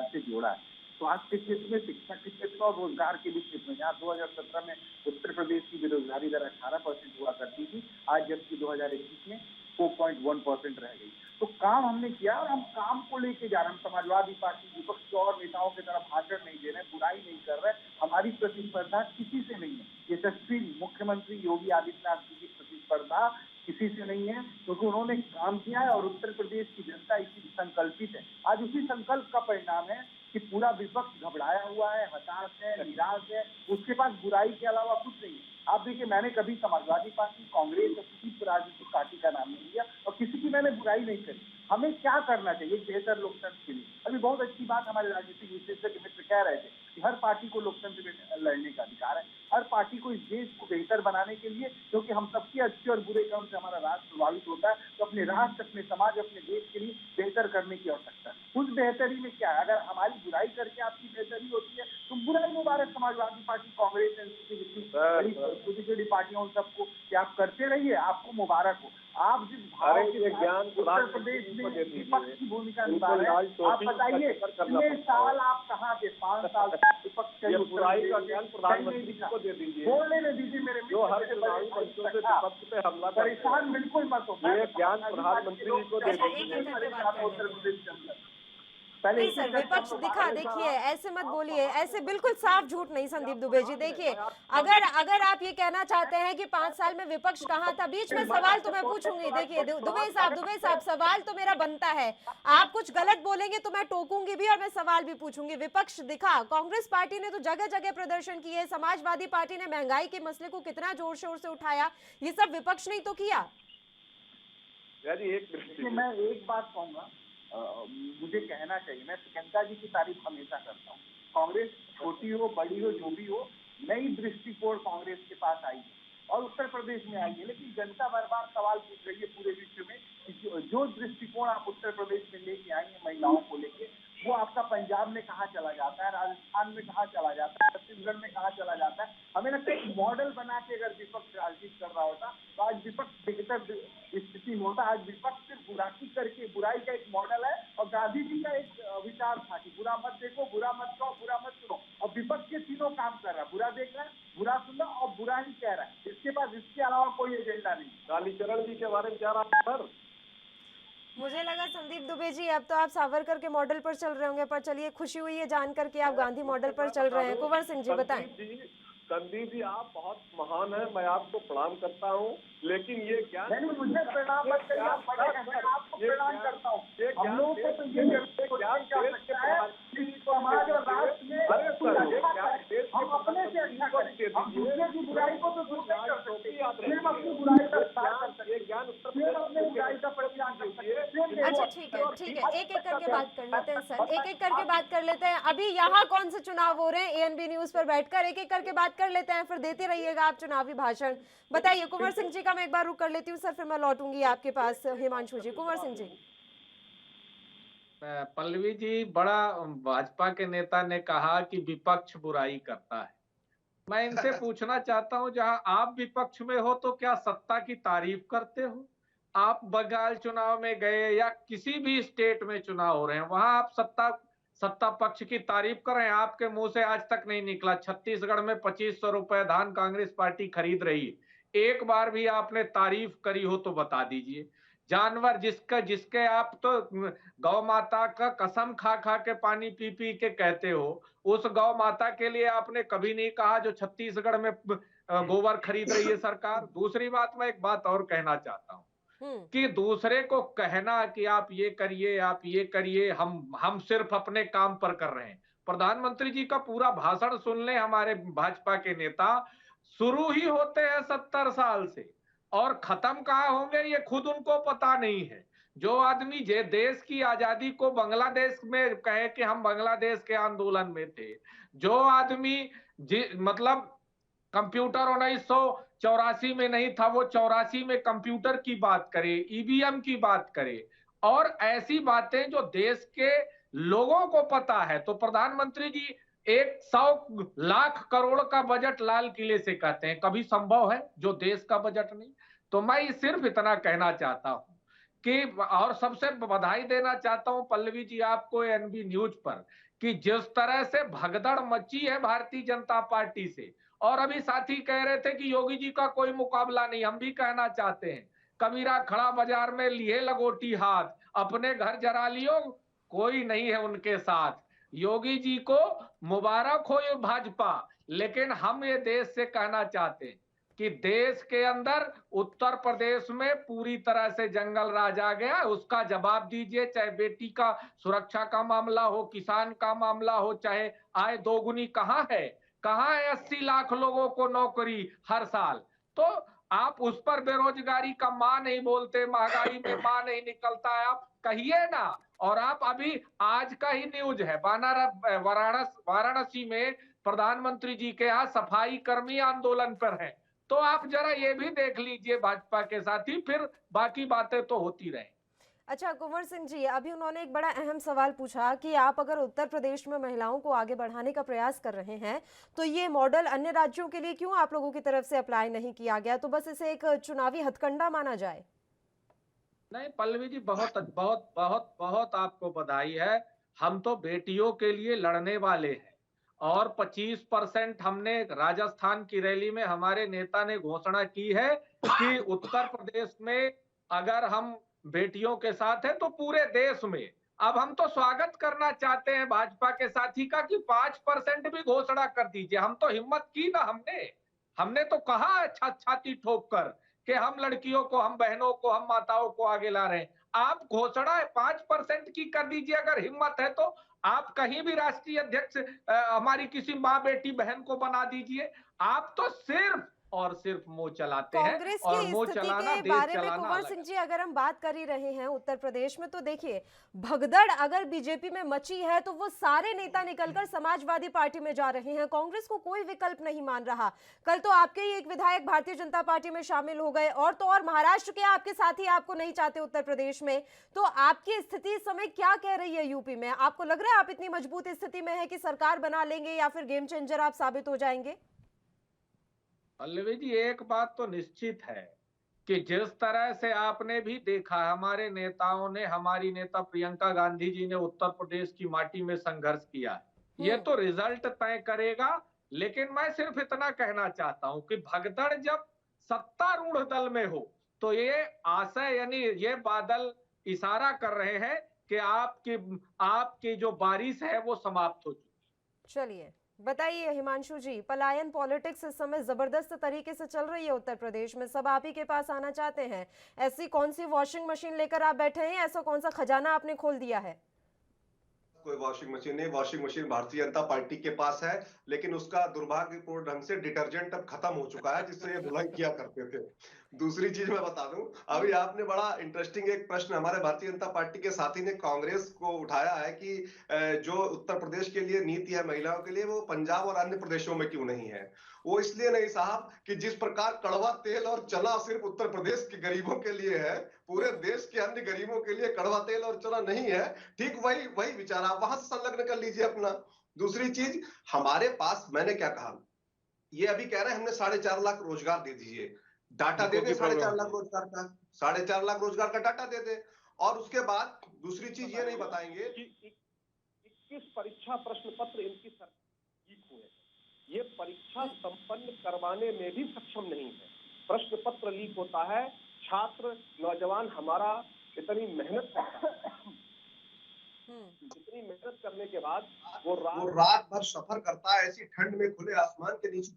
से जोड़ा है। स्वास्थ्य के क्षेत्र में, शिक्षा के क्षेत्र और रोजगार के भी क्षेत्र में। यहाँ 2017 में उत्तर प्रदेश की बेरोजगारी दर 18% हुआ करती थी, आज जबकि 2021 में 4.1% रह गई। तो काम हमने किया और हम काम को लेके जा रहे हैं। हम समाजवादी पार्टी, विपक्ष के और नेताओं की तरफ भाषण नहीं दे रहे, बुराई नहीं कर रहे। हमारी प्रतिस्पर्धा किसी से नहीं है। यशस्वी मुख्यमंत्री योगी आदित्यनाथ जी की प्रतिस्पर्धा किसी से नहीं है, क्योंकि उन्होंने काम किया है और उत्तर प्रदेश की जनता इसी संकल्पित है। आज उसी संकल्प का परिणाम है कि पूरा विपक्ष घबराया हुआ है, हताश है, निराश है, उसके पास बुराई के अलावा कुछ नहीं है। आप देखिए, मैंने कभी समाजवादी पार्टी, कांग्रेस या किसी राजनीतिक पार्टी का नाम नहीं लिया और किसी की मैंने बुराई नहीं करी। हमें क्या करना चाहिए बेहतर लोकतंत्र के लिए। अभी बहुत अच्छी बात हमारे राजनीतिक विशेषज्ञ मित्र कह रहे थे कि हर पार्टी को लोकतंत्र में लड़ने का अधिकार है, हर पार्टी को इस देश को बेहतर बनाने के लिए, क्योंकि हम सबके अच्छे और बुरे काम से हमारा राष्ट्र प्रभावित होता है, तो अपने राष्ट्र, अपने समाज, अपने देश के लिए बेहतर करने की आवश्यकता है। उस बेहतरी में क्या है, अगर हमारी बुराई करके आपकी बेहतरी होती है तो बुराई मुबारक, समाजवादी पार्टी, कांग्रेस, छोटी छोटी पार्टियों सबको कि आप करते रहिए, आपको मुबारक हो। आप जिस भारत के ज्ञान उत्तर प्रदेश में विपक्ष की भूमिका निभा रहे हैं, आप बताइए कितने साल आप कहाँ थे? 5 साल विपक्ष का बुराई का ज्ञान प्रधानमंत्री को दे दीजिए, बोलने दीजिए मेरे जो हर चुनावी मंचों से विपक्ष पे हमला, परेशान बिल्कुल मत हो, ये ज्ञान प्रधानमंत्री को दे दीजिए। नहीं सर, विपक्ष दिखा, देखिए ऐसे मत बोलिए, ऐसे बिल्कुल साफ झूठ नहीं संदीप दुबे जी। देखिए अगर आप ये कहना चाहते हैं कि 5 साल में विपक्ष कहाँ था, बीच में सवाल तो मैं पूछूंगी। देखिए दुबे साहब सवाल तो मेरा बनता है, आप कुछ गलत बोलेंगे तो मैं टोकूंगी भी और मैं सवाल भी पूछूंगी। विपक्ष दिखा, कांग्रेस पार्टी ने तो जगह जगह प्रदर्शन किए, समाजवादी पार्टी ने महंगाई के मसले को कितना जोर शोर से उठाया, ये सब विपक्ष ने तो किया। मैं एक बात कहूंगा, मुझे कहना चाहिए, मैं प्रियंका जी की तारीफ हमेशा करता हूँ। कांग्रेस छोटी हो बड़ी हो जो भी हो, नई दृष्टिकोण कांग्रेस के पास आई है और उत्तर प्रदेश में आई है, लेकिन जनता बार बार सवाल पूछ रही है पूरे विश्व में कि जो दृष्टिकोण आप उत्तर प्रदेश में लेके आई है महिलाओं को लेके, वो आपका पंजाब में कहाँ चला जाता है, राजस्थान में कहाँ चला जाता है, छत्तीसगढ़ में कहाँ चला जाता है। हमें लगता है मॉडल बना के अगर विपक्ष राजनीति कर रहा होता तो आज विपक्ष बेहतर स्थिति में होता। आज विपक्ष सिर्फ बुराई का एक मॉडल है और गांधी जी का एक विचार था कि बुरा मत देखो, बुरा मत कहो, बुरा मत सुनो, और विपक्ष के तीनों काम कर रहा है, बुरा देख रहा है, बुरा सुन रहा और बुरा ही कह रहा है। इसके पास इसके अलावा कोई एजेंडा नहीं। कालीचरण जी के बारे में क्या रहा सर? मुझे लगा संदीप दुबे जी अब तो आप सावरकर के मॉडल पर चल रहे होंगे, पर चलिए खुशी हुई है जानकर कि आप गांधी मॉडल पर चल रहे हैं। कुंवर सिंह जी बताएं। संदीप जी आप बहुत महान हैं, मैं आपको प्रणाम करता हूँ, लेकिन ये ज्ञान मुझे प्रणाम मत करिए, मैं आपको प्रणाम करता हूँ। हम लोगों को तो ये ज्ञान क्या सकता है कि समाज और राष्ट्र में हम अपने से अच्छा करें, हम दूसरे की बुराई को तो दूर नहीं कर सकते, सिर्फ अपनी बुराई का ज्ञान, सिर्फ अपनी बुराई का परिज्ञान कर सकते। अच्छा ठीक है, एक एक करके बात कर लेते हैं सर, एक एक करके बात कर लेते हैं। अभी यहाँ कौन से चुनाव हो रहे हैं एएनबी न्यूज पर बैठकर, एक एक करके बात कर लेते हैं, फिर देते रहिएगा आप चुनावी भाषण। बताइए कुंवर सिंह जी का मैं एक बार रुक कर लेती हूँ सर, फिर मैं लौटूंगी आपके पास हिमांशु जी। कुंवर सिंह जी। पल्लवी जी, बड़ा भाजपा के नेता ने कहा कि विपक्ष बुराई करता है। मैं इनसे पूछना चाहता हूं, जहां आप विपक्ष में हो तो क्या सत्ता की तारीफ करते हो? आप बंगाल चुनाव में गए या किसी भी स्टेट में चुनाव हो रहे हैं, वहां आप सत्ता पक्ष की तारीफ कर रहे हैं। आपके मुंह से आज तक नहीं निकला छत्तीसगढ़ में 2500 रुपए धान कांग्रेस पार्टी खरीद रही है, एक बार भी आपने तारीफ करी हो तो बता दीजिए। जानवर जिसके आप तो गौ माता का कसम खा खा के पानी पी पी के कहते हो, उस गौ माता के लिए आपने कभी नहीं कहा जो छत्तीसगढ़ में गोबर खरीद रही है सरकार। दूसरी बात, मैं एक बात और कहना चाहता हूँ कि दूसरे को कहना कि आप ये करिए, हम सिर्फ अपने काम पर कर रहे हैं। प्रधानमंत्री जी का पूरा भाषण सुन ले हमारे भाजपा के नेता, शुरू ही होते हैं 70 साल से और खत्म कहाँ होंगे ये खुद उनको पता नहीं है। जो आदमी देश की आजादी को बांग्लादेश में कहे कि हम बांग्लादेश के आंदोलन में थे, जो आदमी मतलब कंप्यूटर 1984 में नहीं था, वो 84 में कंप्यूटर की बात करे, ईवीएम की बात करे और ऐसी बातें जो देश के लोगों को पता है। तो प्रधानमंत्री जी 100 लाख करोड़ का बजट लाल किले से कहते हैं, कभी संभव है जो देश का बजट नहीं? तो मैं सिर्फ इतना कहना चाहता हूं कि, और सबसे बधाई देना चाहता हूं पल्लवी जी आपको एएनबी न्यूज पर, कि जिस तरह से भगदड़ मची है भारतीय जनता पार्टी से, और अभी साथी कह रहे थे कि योगी जी का कोई मुकाबला नहीं, हम भी कहना चाहते हैं, कबीरा खड़ा बाजार में लिए लगोटी हाथ, अपने घर जरा लियो, कोई नहीं है उनके साथ। योगी जी को मुबारक हो ये भाजपा, लेकिन हम ये देश से कहना चाहते हैं कि देश के अंदर उत्तर प्रदेश में पूरी तरह से जंगल राज आ गया, उसका जवाब दीजिए। चाहे बेटी का सुरक्षा का मामला हो, किसान का मामला हो, चाहे आय दोगुनी कहाँ है 80 लाख लोगों को नौकरी हर साल, तो आप उस पर बेरोजगारी का मां नहीं बोलते, महंगाई में मां नहीं निकलता है, आप कहिए ना। और आप अभी आज का ही न्यूज है, वाराणसी में प्रधानमंत्री जी के यहाँ सफाई कर्मी आंदोलन पर हैं। तो आप जरा ये भी देख लीजिए भाजपा के साथी, फिर बाकी बातें तो होती रहे। अच्छा कुंवर सिंह जी, अभी उन्होंने एक बड़ा अहम सवाल पूछा कि आप अगर उत्तर प्रदेश में महिलाओं को आगे बढ़ाने का प्रयास कर रहे हैं तो ये मॉडल अन्य राज्यों के लिए क्यों आप लोगों की तरफ से अप्लाई नहीं किया गया, तो बस इसे एक चुनावी हथकंडा माना जाए? नहीं पल्लवी जी, बहुत बहुत बहुत बहुत आपको बधाई है। हम तो बेटियों के लिए लड़ने वाले हैं और 25% हमने राजस्थान की रैली में हमारे नेता ने घोषणा की है कि उत्तर प्रदेश में अगर हम बेटियों के साथ हैं तो पूरे देश में। अब हम तो स्वागत करना चाहते हैं भाजपा के साथी का कि 5% भी घोषणा कर दीजिए। हम तो हिम्मत की ना, हमने तो कहा छाती ठोक कर कि हम लड़कियों को, हम बहनों को, हम माताओं को आगे ला रहे हैं। आप घोषणा 5% की कर दीजिए अगर हिम्मत है तो। आप कहीं भी राष्ट्रीय अध्यक्ष हमारी किसी माँ बेटी बहन को बना दीजिए। आप तो सिर्फ और सिर्फ मुंह चलाते हैं, कांग्रेस और की मुंह स्थिति चलाना के देश बारे में चलाना कुंवर अलग सिंह है। जी अगर हम बात कर ही रहे हैं उत्तर प्रदेश में, तो देखिए भगदड़ अगर बीजेपी में मची है तो वो सारे नेता निकलकर समाजवादी पार्टी में जा रहे हैं, कांग्रेस को कोई विकल्प नहीं मान रहा। कल तो आपके ही एक विधायक भारतीय जनता पार्टी में शामिल हो गए, और महाराष्ट्र के आपके साथी आपको नहीं चाहते उत्तर प्रदेश में। तो आपकी स्थिति इस समय क्या कह रही है यूपी में? आपको लग रहा है आप इतनी मजबूत स्थिति में है कि सरकार बना लेंगे या फिर गेम चेंजर आप साबित हो जाएंगे? पल्लवी जी, एक बात तो निश्चित है कि जिस तरह से आपने भी देखा, हमारे नेताओं ने, हमारी नेता प्रियंका गांधी जी ने उत्तर प्रदेश की माटी में संघर्ष किया, ये तो रिजल्ट तय करेगा। लेकिन मैं सिर्फ इतना कहना चाहता हूं कि भगदड़ जब सत्तारूढ़ दल में हो तो ये आशय, यानी ये बादल इशारा कर रहे हैं कि आपकी जो बारिश है वो समाप्त हो चुकी। चलिए बताइए हिमांशु जी, पलायन पॉलिटिक्स इस समय जबरदस्त तरीके से चल रही है उत्तर प्रदेश में, सब आप ही के पास आना चाहते हैं। ऐसी कौन सी वॉशिंग मशीन लेकर आप बैठे हैं, ऐसा कौन सा खजाना आपने खोल दिया है? कोई वॉशिंग मशीन नहीं, washing machine Bharatiya Janata party के पास है, लेकिन उसका दुर्भाग्यपूर्ण ढंग से डिटर्जेंट अब खत्म हो चुका है जिससे ये धुलाई किया करते थे। दूसरी चीज मैं बता दूं, अभी आपने बड़ा इंटरेस्टिंग एक प्रश्न हमारे भारतीय जनता पार्टी के साथी ने कांग्रेस को उठाया है कि जो उत्तर प्रदेश के लिए नीति है महिलाओं के लिए, वो पंजाब और अन्य प्रदेशों में क्यों नहीं है। वो इसलिए नहीं साहब कि जिस प्रकार कड़वा तेल और चना सिर्फ उत्तर प्रदेश के गरीबों के लिए है, पूरे देश के अन्य गरीबों के लिए कड़वा तेल और चना नहीं है। ठीक वही विचार आप वहां से संलग्न कर लीजिए अपना। दूसरी चीज, हमारे पास, मैंने क्या कहा, ये अभी कह रहे हैं हमने 4.5 लाख रोजगार दे दीजिए, डाटा दे दे 4.5 लाख रोजगार का, 4.5 लाख रोजगार का डाटा दे दे। और उसके बाद दूसरी चीज ये नहीं बताएंगे कि 21 परीक्षा प्रश्न पत्र इनकी लीक हुए, ये परीक्षा संपन्न करवाने में भी सक्षम नहीं है। प्रश्न पत्र लीक होता है, छात्र नौजवान हमारा इतनी मेहनत करता है, इतनी मेहनत करने के बाद वो रात भर सफर करता है, ऐसी ठंड में खुले आसमान के नीचे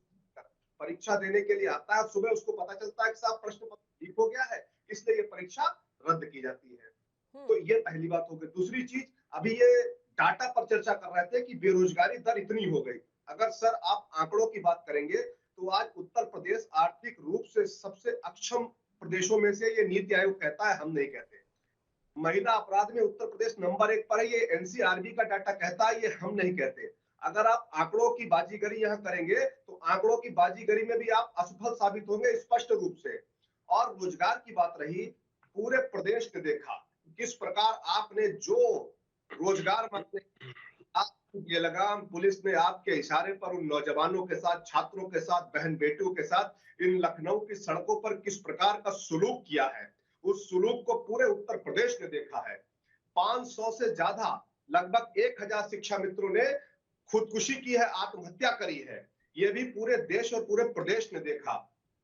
परीक्षा देने के लिए आता है। सुबह उसको पता चलता है कि साहब प्रश्न पत्र लीक हो गया है, इसलिए ये परीक्षा रद्द की जाती है। तो ये पहली बात हो गई। दूसरी चीज, अभी ये डाटा पर चर्चा कर रहे थे कि बेरोजगारी दर इतनी हो गई। अगर सर आप आंकड़ों की बात करेंगे तो आज उत्तर प्रदेश आर्थिक रूप से सबसे अक्षम प्रदेशों में से ये नीति आयोग कहता है, हम नहीं कहते। महिला अपराध में उत्तर प्रदेश नंबर 1 पर है, ये एनसीआरबी का डाटा कहता है, ये हम नहीं कहते। अगर आप आंकड़ों की बाजीगरी यहाँ करेंगे तो आंकड़ों की बाजीगरी में भी आप असफल साबित होंगे स्पष्ट रूप से। और रोजगार की बात रही, पूरे प्रदेश ने देखा किस प्रकार आपने जो रोजगार ये लगाम पुलिस ने आपके इशारे पर उन नौजवानों के साथ, छात्रों के साथ, बहन बेटियों के साथ इन लखनऊ की सड़कों पर किस प्रकार का सुलूक किया है, उस सुलूक को पूरे उत्तर प्रदेश ने देखा है। 500 से ज्यादा, लगभग 1000 शिक्षा मित्रों ने खुदकुशी की है, आत्महत्या करी है। ये भी पूरे देश और पूरे प्रदेश ने देखा।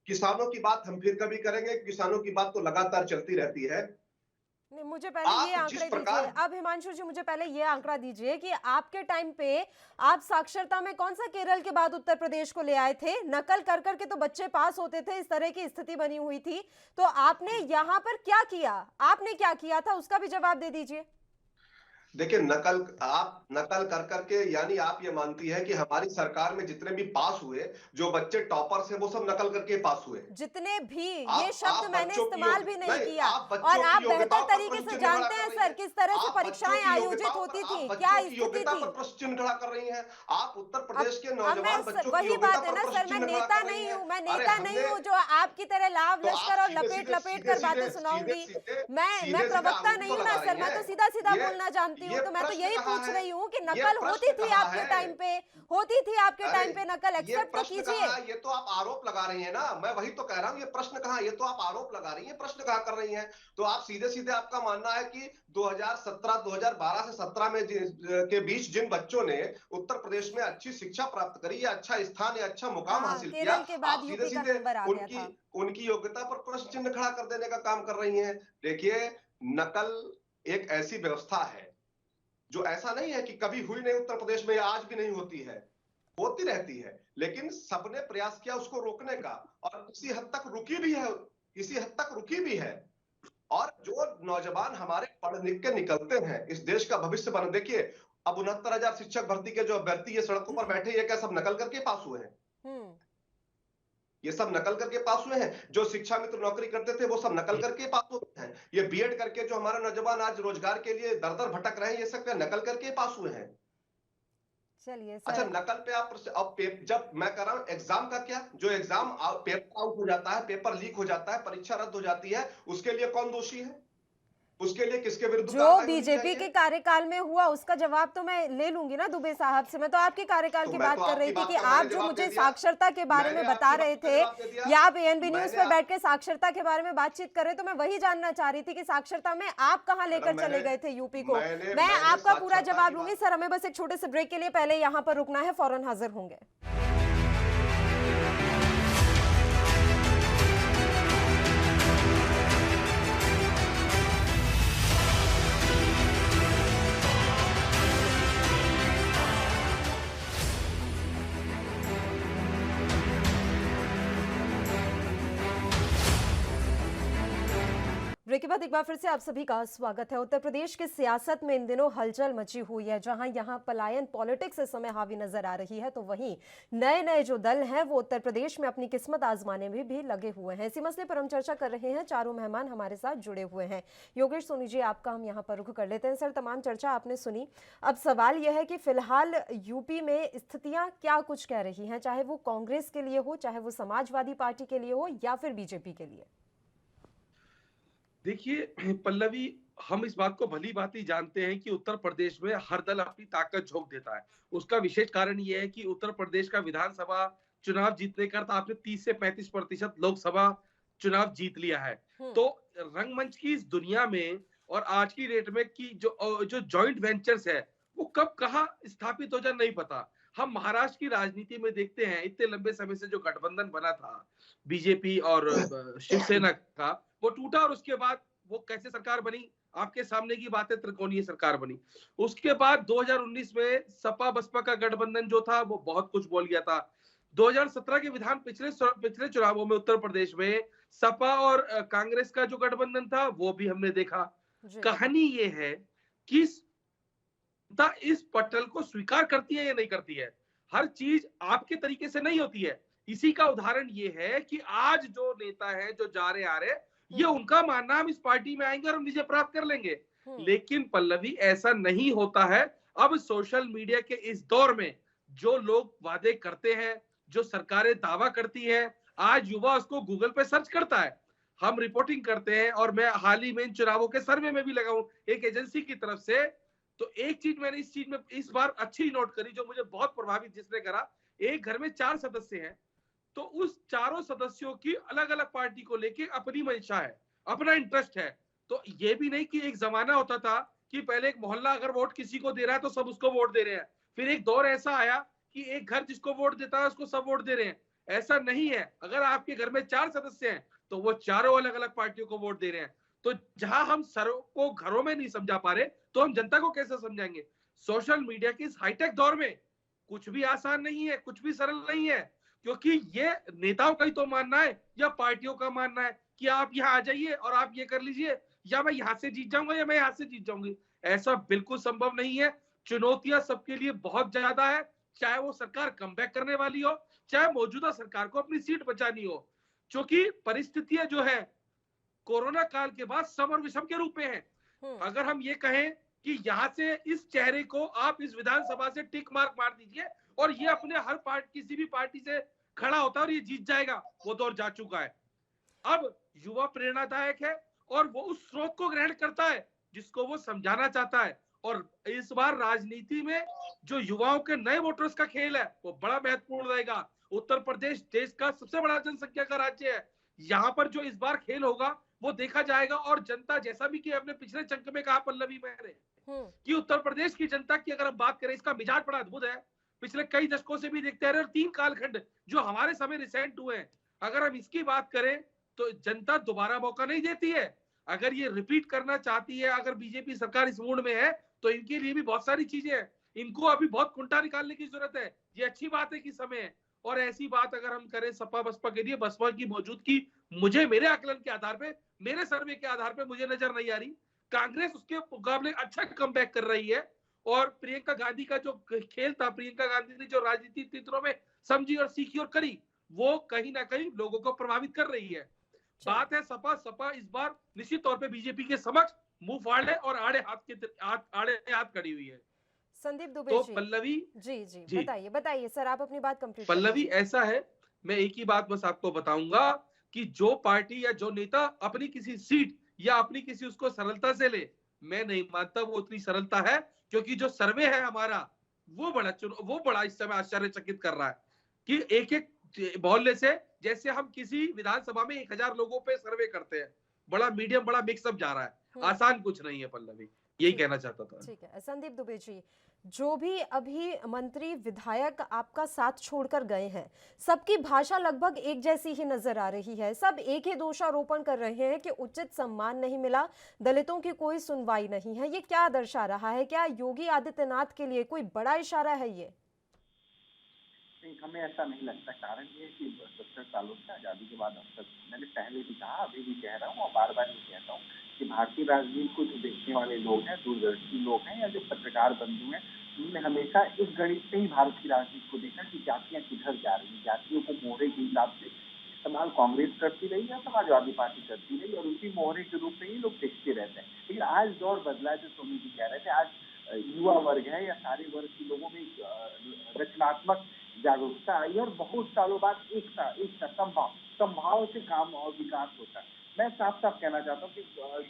किसानों की बात हम फिर कभी करेंगे, किसानों की बात तो लगातार चलती रहती है। नहीं, मुझे पहले ये आंकड़े दीजिए। अब हिमांशु जी मुझे पहले ये आंकड़ा दीजिए कि आपके टाइम पे आप साक्षरता में कौन सा केरल के बाद उत्तर प्रदेश को ले आए थे? नकल कर करके तो बच्चे पास होते थे, इस तरह की स्थिति बनी हुई थी। तो आपने यहाँ पर क्या किया, आपने क्या किया था, उसका भी जवाब दे दीजिए। देखिए, आप नकल कर करके, यानी आप ये मानती है कि हमारी सरकार में जितने भी पास हुए, जो बच्चे टॉपर्स हैं, वो सब नकल करके पास हुए। जितने भी, ये आप शब्द मैंने बच्चों की इस्तेमाल भी नहीं किया। आप और बच्चों आप की बेहतर योग्यताओं पर तरीके प्रश्न से चिन्ह खड़ा जानते कर हैं रही सर, हैं। किस तरह से आप परीक्षाएं बच्चों की आयोजित योग्यताओं होती पर, थी, आप क्या बच्चों की स्थिति योग्यता थी। पर प्रश्न चिन्ह खड़ा कर रही हैं। आप उत्तर अब प्रदेश के अब नौजवान बच्चों की वही योग्यता बात है पर ना प्रश्न सर, मैं चिन्ह खड़ा नेता कर रही नहीं हैं। हूँ, मैं अरे नेता नहीं हूँ जो आपकी तरह लाभ तो आप लश्कर और सीधे लपेट सीधे लपेट सीधे कर बातें सीधे सुनाऊंगी। सीधे मैं सीधे प्रवक्ता आरोप नहीं तो हूँ लगा ना रही सर, मैं हैं। तो सीधा सीधा ये बोलना जानती हूँ। ये तो मैं तो प्रश्न यही कहाँ पूछ है? रही हूँ कि ये नकल प्रश्न होती थी कहाँ आपके है? टाइम पे, होती थी आपके अरे टाइम पे नकल, ये एक्सेप्ट तो प्रश्न कीजिए। कहाँ है? ये तो आप आरोप लगा रही हैं ना, मैं वही तो कह रहा हूँ, ये प्रश्न कहाँ है? ये तो आप आरोप लगा रही हैं, प्रश्न कहाँ कर रही हैं? तो आप सीधे सीधे, आपका मानना है कि 2012 से 17 में के बीच जिन बच्चों ने उत्तर प्रदेश में अच्छी शिक्षा प्राप्त करी या अच्छा स्थान या अच्छा मुकाम हाँ, हासिल किया, केरल के आप बाद सीधे यूपी का सीधे नंबर आ गया उनकी था। उनकी योग्यता पर प्रश्न चिन्ह खड़ा कर देने का काम कर रही हैं। देखिए, नकल एक ऐसी व्यवस्था है जो ऐसा नहीं है कि कभी हुई नहीं उत्तर प्रदेश में, या आज भी नहीं होती है, होती रहती है, लेकिन सबने प्रयास किया उसको रोकने का, और किसी हद तक रुकी भी है, किसी हद तक रुकी भी है। और जो नौजवान हमारे पढ़ लिख के निकलते हैं, इस देश का भविष्य बन, देखिए अब 69,000 शिक्षक भर्ती के जो अभ्यर्थी ये सड़कों पर बैठे, ये क्या सब नकल करके पास हुए हैं? ये सब नकल करके पास हुए हैं। जो शिक्षा मित्र नौकरी करते थे, वो सब नकल करके पास हुए हैं। ये बीएड करके जो हमारे नौजवान आज रोजगार के लिए दर दर भटक रहे हैं, ये सब क्या नकल करके पास हुए हैं? चलिए अच्छा, सर, नकल पे आप अब जब मैं कर रहा हूं एग्जाम का, क्या जो एग्जाम पेपर आउट हो जाता है, पेपर लीक हो जाता है, परीक्षा रद्द हो जाती है, उसके लिए कौन दोषी है? उसके लिए किसके विरुद्ध जो कार्रवाई होनी बीजेपी चाहिए? के कार्यकाल में हुआ उसका जवाब तो मैं ले लूंगी ना दुबे साहब से। मैं तो आपके कार्यकाल तो की मैं बात तो कर रही आपकी थी बात कि का आप मैंने जो जवाब मुझे दे दिया। साक्षरता के बारे में मैंने बता आपकी रहे बात का थे, जवाब दे दिया। या आप एएनबी न्यूज मैंने पे आप- बैठ के साक्षरता के बारे में बातचीत कर रहे, तो मैं वही जानना चाह रही थी कि साक्षरता में आप कहां लेकर मैंने- चले गए थे यूपी को। मैंने- मैं मैंने आपका पूरा साक्षरता जवाब की लूंगी बात- सर, हमें बस एक छोटे से ब्रेक के लिए पहले यहाँ पर रुकना है, फौरन हाजिर होंगे। ब्रेक के बाद एक बार फिर से आप सभी का स्वागत है। उत्तर प्रदेश की सियासत में इन दिनों हलचल मची हुई है। जहां यहां पलायन पॉलिटिक्स इस समय हावी नजर आ रही है, तो वहीं नए नए जो दल हैं वो उत्तर प्रदेश में अपनी किस्मत आजमाने में भी लगे हुए हैं। इसी मसले पर हम चर्चा कर रहे हैं। चारों मेहमान हमारे साथ जुड़े हुए हैं। योगेश सोनी जी, आपका हम यहाँ पर रुख कर लेते हैं। सर, तमाम चर्चा आपने सुनी। अब सवाल यह है कि फिलहाल यूपी में स्थितियां क्या कुछ कह रही हैं, चाहे वो कांग्रेस के लिए हो, चाहे वो समाजवादी पार्टी के लिए हो, या फिर बीजेपी के लिए। देखिए पल्लवी, हम इस बात को भली भांति जानते हैं कि उत्तर प्रदेश में हर दल अपनी ताकत झोंक देता है। उसका विशेष कारण यह है कि उत्तर प्रदेश का विधानसभा चुनाव जीतने का अर्थ आपने 30 से 35% लोकसभा चुनाव जीत लिया है। तो रंगमंच की इस दुनिया में और आज की डेट में कि जो जॉइंट वेंचर्स है वो कब कहाँ स्थापित हो जाए नहीं पता। हम महाराष्ट्र की राजनीति में देखते हैं, इतने लंबे समय से जो गठबंधन बना था बीजेपी और शिवसेना का, वो टूटा और उसके बाद वो कैसे सरकार बनी, आपके सामने की बात है, त्रिकोणीय सरकार बनी। उसके बाद 2019 में सपा बसपा का गठबंधन जो था वो बहुत कुछ बोल गया था। 2017 के पिछले चुनावों में उत्तर प्रदेश में सपा और कांग्रेस का जो गठबंधन था वो भी हमने देखा। कहानी ये है कि इस पटल को स्वीकार करती है या नहीं करती है। हर चीज आपके तरीके से नहीं होती है। इसी का उदाहरण ये है कि आज जो नेता है, जो जा रहे आ रहे, ये उनका मानना हम इस पार्टी में आएंगे और हम विजय प्राप्त कर लेंगे। लेकिन पल्लवी, ऐसा नहीं होता है। अब सोशल मीडिया के इस दौर में जो लोग वादे करते हैं, जो सरकारें दावा करती है, आज युवा उसको गूगल पे सर्च करता है। हम रिपोर्टिंग करते हैं और मैं हाल ही में इन चुनावों के सर्वे में भी लगा हूं एक एजेंसी की तरफ से। तो एक चीज मैंने इस चीज में इस बार अच्छी नोट करी, जो मुझे बहुत प्रभावित जिसने करा। एक घर में 4 सदस्य हैं, तो उस चारों सदस्यों की अलग अलग पार्टी को लेके अपनी मंशा है, अपना इंटरेस्ट है। तो ये भी नहीं कि एक जमाना होता था कि पहले एक मोहल्ला अगर वोट किसी को दे रहा है तो सब उसको वोट दे रहे हैं। फिर एक दौर ऐसा आया कि एक घर जिसको वोट देता है उसको सब वोट दे रहे हैं। ऐसा नहीं है। अगर आपके घर में 4 सदस्य हैं तो वो चारों अलग अलग पार्टियों को वोट दे रहे हैं। तो जहां हम सरों को घरों में नहीं समझा पा रहे, तो हम जनता को कैसे समझाएंगे। सोशल मीडिया के इस हाईटेक दौर में कुछ भी आसान नहीं है, कुछ भी सरल नहीं है, क्योंकि ये नेताओं का ही तो मानना है या पार्टियों का मानना है कि आप यहाँ आ जाइए और आप ये कर लीजिए, या मैं यहाँ से जीत जाऊंगा या मैं यहाँ से जीत जाऊंगी। ऐसा बिल्कुल संभव नहीं है। चुनौतियां सबके लिए बहुत ज्यादा है, चाहे वो सरकार कमबैक करने वाली हो, चाहे मौजूदा सरकार को अपनी सीट बचानी हो, क्योंकि परिस्थितियां जो है कोरोना काल के बाद सम और विषम के रूप में है। अगर हम ये कहें कि यहाँ से इस चेहरे को आप इस विधानसभा से टिक मार्क मार दीजिए और ये अपने हर पार्टी किसी भी पार्टी से खड़ा होता है और ये जीत जाएगा, वो दौर जा चुका है। अब युवा प्रेरणादायक है और वो उस स्रोत को ग्रहण करता है जिसको वो समझाना चाहता है। और इस बार राजनीति में जो युवाओं के नए वोटर्स का खेल है वो बड़ा महत्वपूर्ण रहेगा। उत्तर प्रदेश देश का सबसे बड़ा जनसंख्या का राज्य है, यहाँ पर जो इस बार खेल होगा वो देखा जाएगा। और जनता, जैसा भी कि अपने पिछले चंक में कहा पल्लवी मैंने कि उत्तर प्रदेश की जनता की अगर हम बात करें, इसका मिजाज बड़ा अद्भुत है। पिछले कई दशकों से भी देखते आ रहे और 3 कालखंड जो हमारे समय रिसेंट हुए हैं, अगर हम इसकी बात करें तो जनता दोबारा मौका नहीं देती है। अगर ये रिपीट करना चाहती है, अगर बीजेपी सरकार इस मूड में है तो इनके लिए भी बहुत सारी चीजें हैं, इनको अभी बहुत कुंठा निकालने की जरूरत है। ये अच्छी बात है कि समय है। और ऐसी बात अगर हम करें सपा बसपा के लिए, बसपा की मौजूदगी मुझे मेरे आकलन के आधार पे, मेरे सर्वे के आधार पे मुझे नजर नहीं आ रही। कांग्रेस उसके मुकाबले अच्छा कमबैक कर रही है। और प्रियंका गांधी का जो खेल था, प्रियंका गांधी ने जो राजनीति चित्रों में समझी और सीखी और करी, वो कहीं ना कहीं लोगों को प्रभावित कर रही है। बात है सपा इस बार निश्चित तौर पे बीजेपी के समक्ष मुंह फाड़ ले और आड़े हाथ खड़ी हुई है। संदीप दुबे तो जी, पल्लवी जी बताइए सर, आप अपनी बात कंप्लीट पल्लवी, ऐसा है, मैं एक ही बात बस आपको बताऊंगा कि जो पार्टी या जो नेता अपनी किसी सीट या अपनी किसी उसको सरलता से ले, मैं नहीं मानता वो उतनी सरलता है। क्योंकि जो सर्वे है हमारा वो बड़ा इस समय आश्चर्यचकित कर रहा है कि एक एक मोहल्ले से, जैसे हम किसी विधानसभा में 1000 लोगों पे सर्वे करते हैं, बड़ा मीडियम, बड़ा मिक्सअप जा रहा है। आसान कुछ नहीं है पल्लवी, यही कहना चाहता था। ठीक है संदीप दुबे जी, जो भी अभी मंत्री विधायक आपका साथ छोड़कर गए हैं, सबकी भाषा लगभग एक जैसी ही नजर आ रही है। सब एक ही दोषारोपण कर रहे हैं कि उचित सम्मान नहीं मिला, दलितों की कोई सुनवाई नहीं है। ये क्या दर्शा रहा है? क्या योगी आदित्यनाथ के लिए कोई बड़ा इशारा है ये? नहीं, हमें ऐसा नहीं लगता। कारण ये है कि 70 सालों से आजादी के बाद अब तक, मैंने पहले भी कहा, अभी भी कह रहा हूँ और बार बार ये कहता हूँ कि भारतीय राजनीति को जो देखने वाले लोग हैं, दूरदर्शी लोग हैं या जो पत्रकार बंधु हैं, उन्होंने हमेशा इस गणित से ही भारत की राजनीति को देखा कि जातियां किधर जा रही हैं। जातियों को मोहरे के हिसाब से इस्तेमाल कांग्रेस करती रही या समाजवादी पार्टी करती रही, और उसी मोहरे के रूप में ही लोग देखते रहते हैं। लेकिन आज दौर बदला है, जो सोनी जी कह रहे थे। आज युवा वर्ग है या सारे वर्ग के लोगों में रचनात्मक जागरूकता आई और बहुत सालों बाद एक संभाव से काम और विकास होता है। मैं साफ साफ कहना चाहता हूँ कि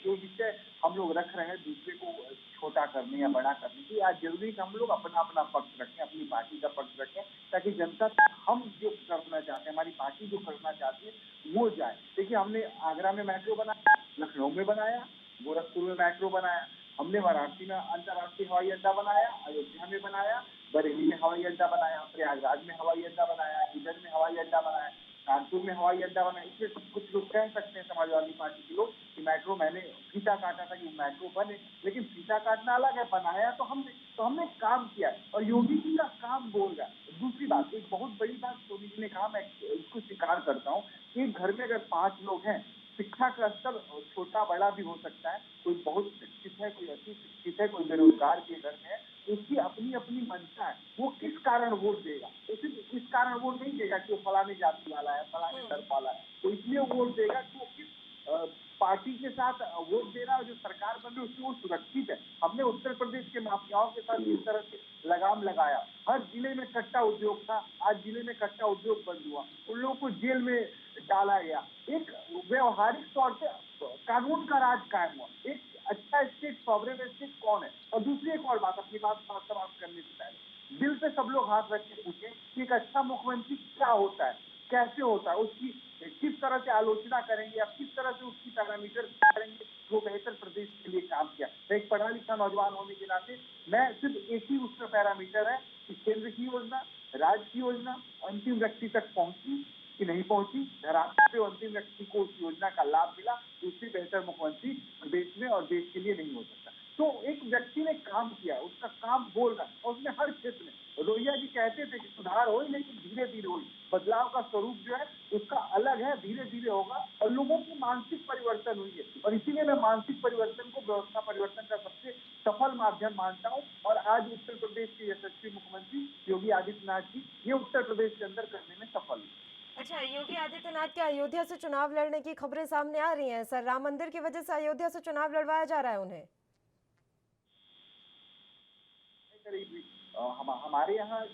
जो विषय हम लोग रख रहे हैं दूसरे को छोटा करने या बड़ा करने की, आज जरूरी कि हम लोग अपना अपना पक्ष रखें, अपनी पार्टी का पक्ष रखें, ताकि जनता हम जो करना चाहते हैं, हमारी पार्टी जो करना चाहती है वो जाए। देखिए, हमने आगरा में मेट्रो बनाया, लखनऊ में बनाया, गोरखपुर में मेट्रो बनाया, हमने वाराणसी में अंतर्राष्ट्रीय हवाई अड्डा बनाया, अयोध्या में बनाया, बरेली में हवाई अड्डा बनाया, प्रयागराज में हवाई अड्डा बनाया, इधर में हवाई अड्डा बनाया, कानपुर में हवाई अड्डा बनाया। इसमें कुछ लोग कह सकते हैं, समाजवादी पार्टी के लोग, कि मेट्रो मैंने फीता काटा था कि मेट्रो बने, लेकिन फीता काटना अलग है, बनाया तो हमने काम किया। और योगी जी का काम बोल रहा है। दूसरी बात, एक बहुत बड़ी बात सोनी जी ने कहा, मैं इसको स्वीकार करता हूँ कि घर में अगर 5 लोग हैं, शिक्षा का स्तर छोटा बड़ा भी हो सकता है, कोई बहुत शिक्षित है, कोई अति शिक्षित है, कोई बेरोजगार के घर में है, उसकी अपनी अपनी मंशा है, वो किस कारण वोट देगा। सिर्फ इस कारण वोट नहीं देगा कि वो फलानी जाति वाला है, फलाने धर्म वाला है, तो इसलिए वोट देगा कि वो किस पार्टी के साथ वोट दे रहा है, जो सरकार बन रही है उसकी वो सुरक्षित है। हमने उत्तर प्रदेश के माफियाओं के साथ इस तरह से लगाम लगाया, हर जिले में कट्टा उद्योग था, आज जिले में कट्टा उद्योग बंद हुआ, उन लोगों को जेल में डाला गया। एक व्यवहारिक तौर पे कानून का राज कायम हुआ। एक अच्छा स्टेट, सॉवरेन स्टेट कौन है? और दूसरी एक और बात, अपनी बात समाप्त करने से पहले दिल पे सब लोग हाथ रख के पूछे कि एक अच्छा मुख्यमंत्री क्या होता है, कैसे होता है, उसकी किस तरह से आलोचना करेंगे या किस तरह से उसकी पैरामीटर करेंगे जो बेहतर प्रदेश के लिए काम किया। तो एक पढ़ा लिखा नौजवान होने के नाते मैं सिर्फ एक ही उसका पैरामीटर है कि केंद्र की योजना, राज्य की योजना अंतिम व्यक्ति तक पहुंची कि नहीं पहुंची, धरातल पे अंतिम व्यक्ति को उस योजना का लाभ मिला, उससे बेहतर मुख्यमंत्री प्रदेश में और देश के लिए नहीं हो सकता। तो एक व्यक्ति ने काम किया, उसका काम बोल रहा, और उसने हर क्षेत्र में, रोहिया जी कहते थे कि सुधार हो लेकिन धीरे धीरे हो, बदलाव का स्वरूप जो है उसका अलग है, धीरे धीरे होगा, और लोगों की मानसिक परिवर्तन हुई है। और इसीलिए मैं मानसिक परिवर्तन को व्यवस्था परिवर्तन का सबसे सफल माध्यम मानता हूँ। और आज उत्तर प्रदेश के यशस्वी मुख्यमंत्री योगी आदित्यनाथ जी ये उत्तर प्रदेश के अंदर करने में सफल हुए। अच्छा, योगी आदित्यनाथ के अयोध्या से चुनाव लड़ने की खबरें सामने आ रही हैं सर। राम मंदिर की वजह से अयोध्या से चुनाव लड़वाया जा रहा है उन्हें। हमारे यहाँ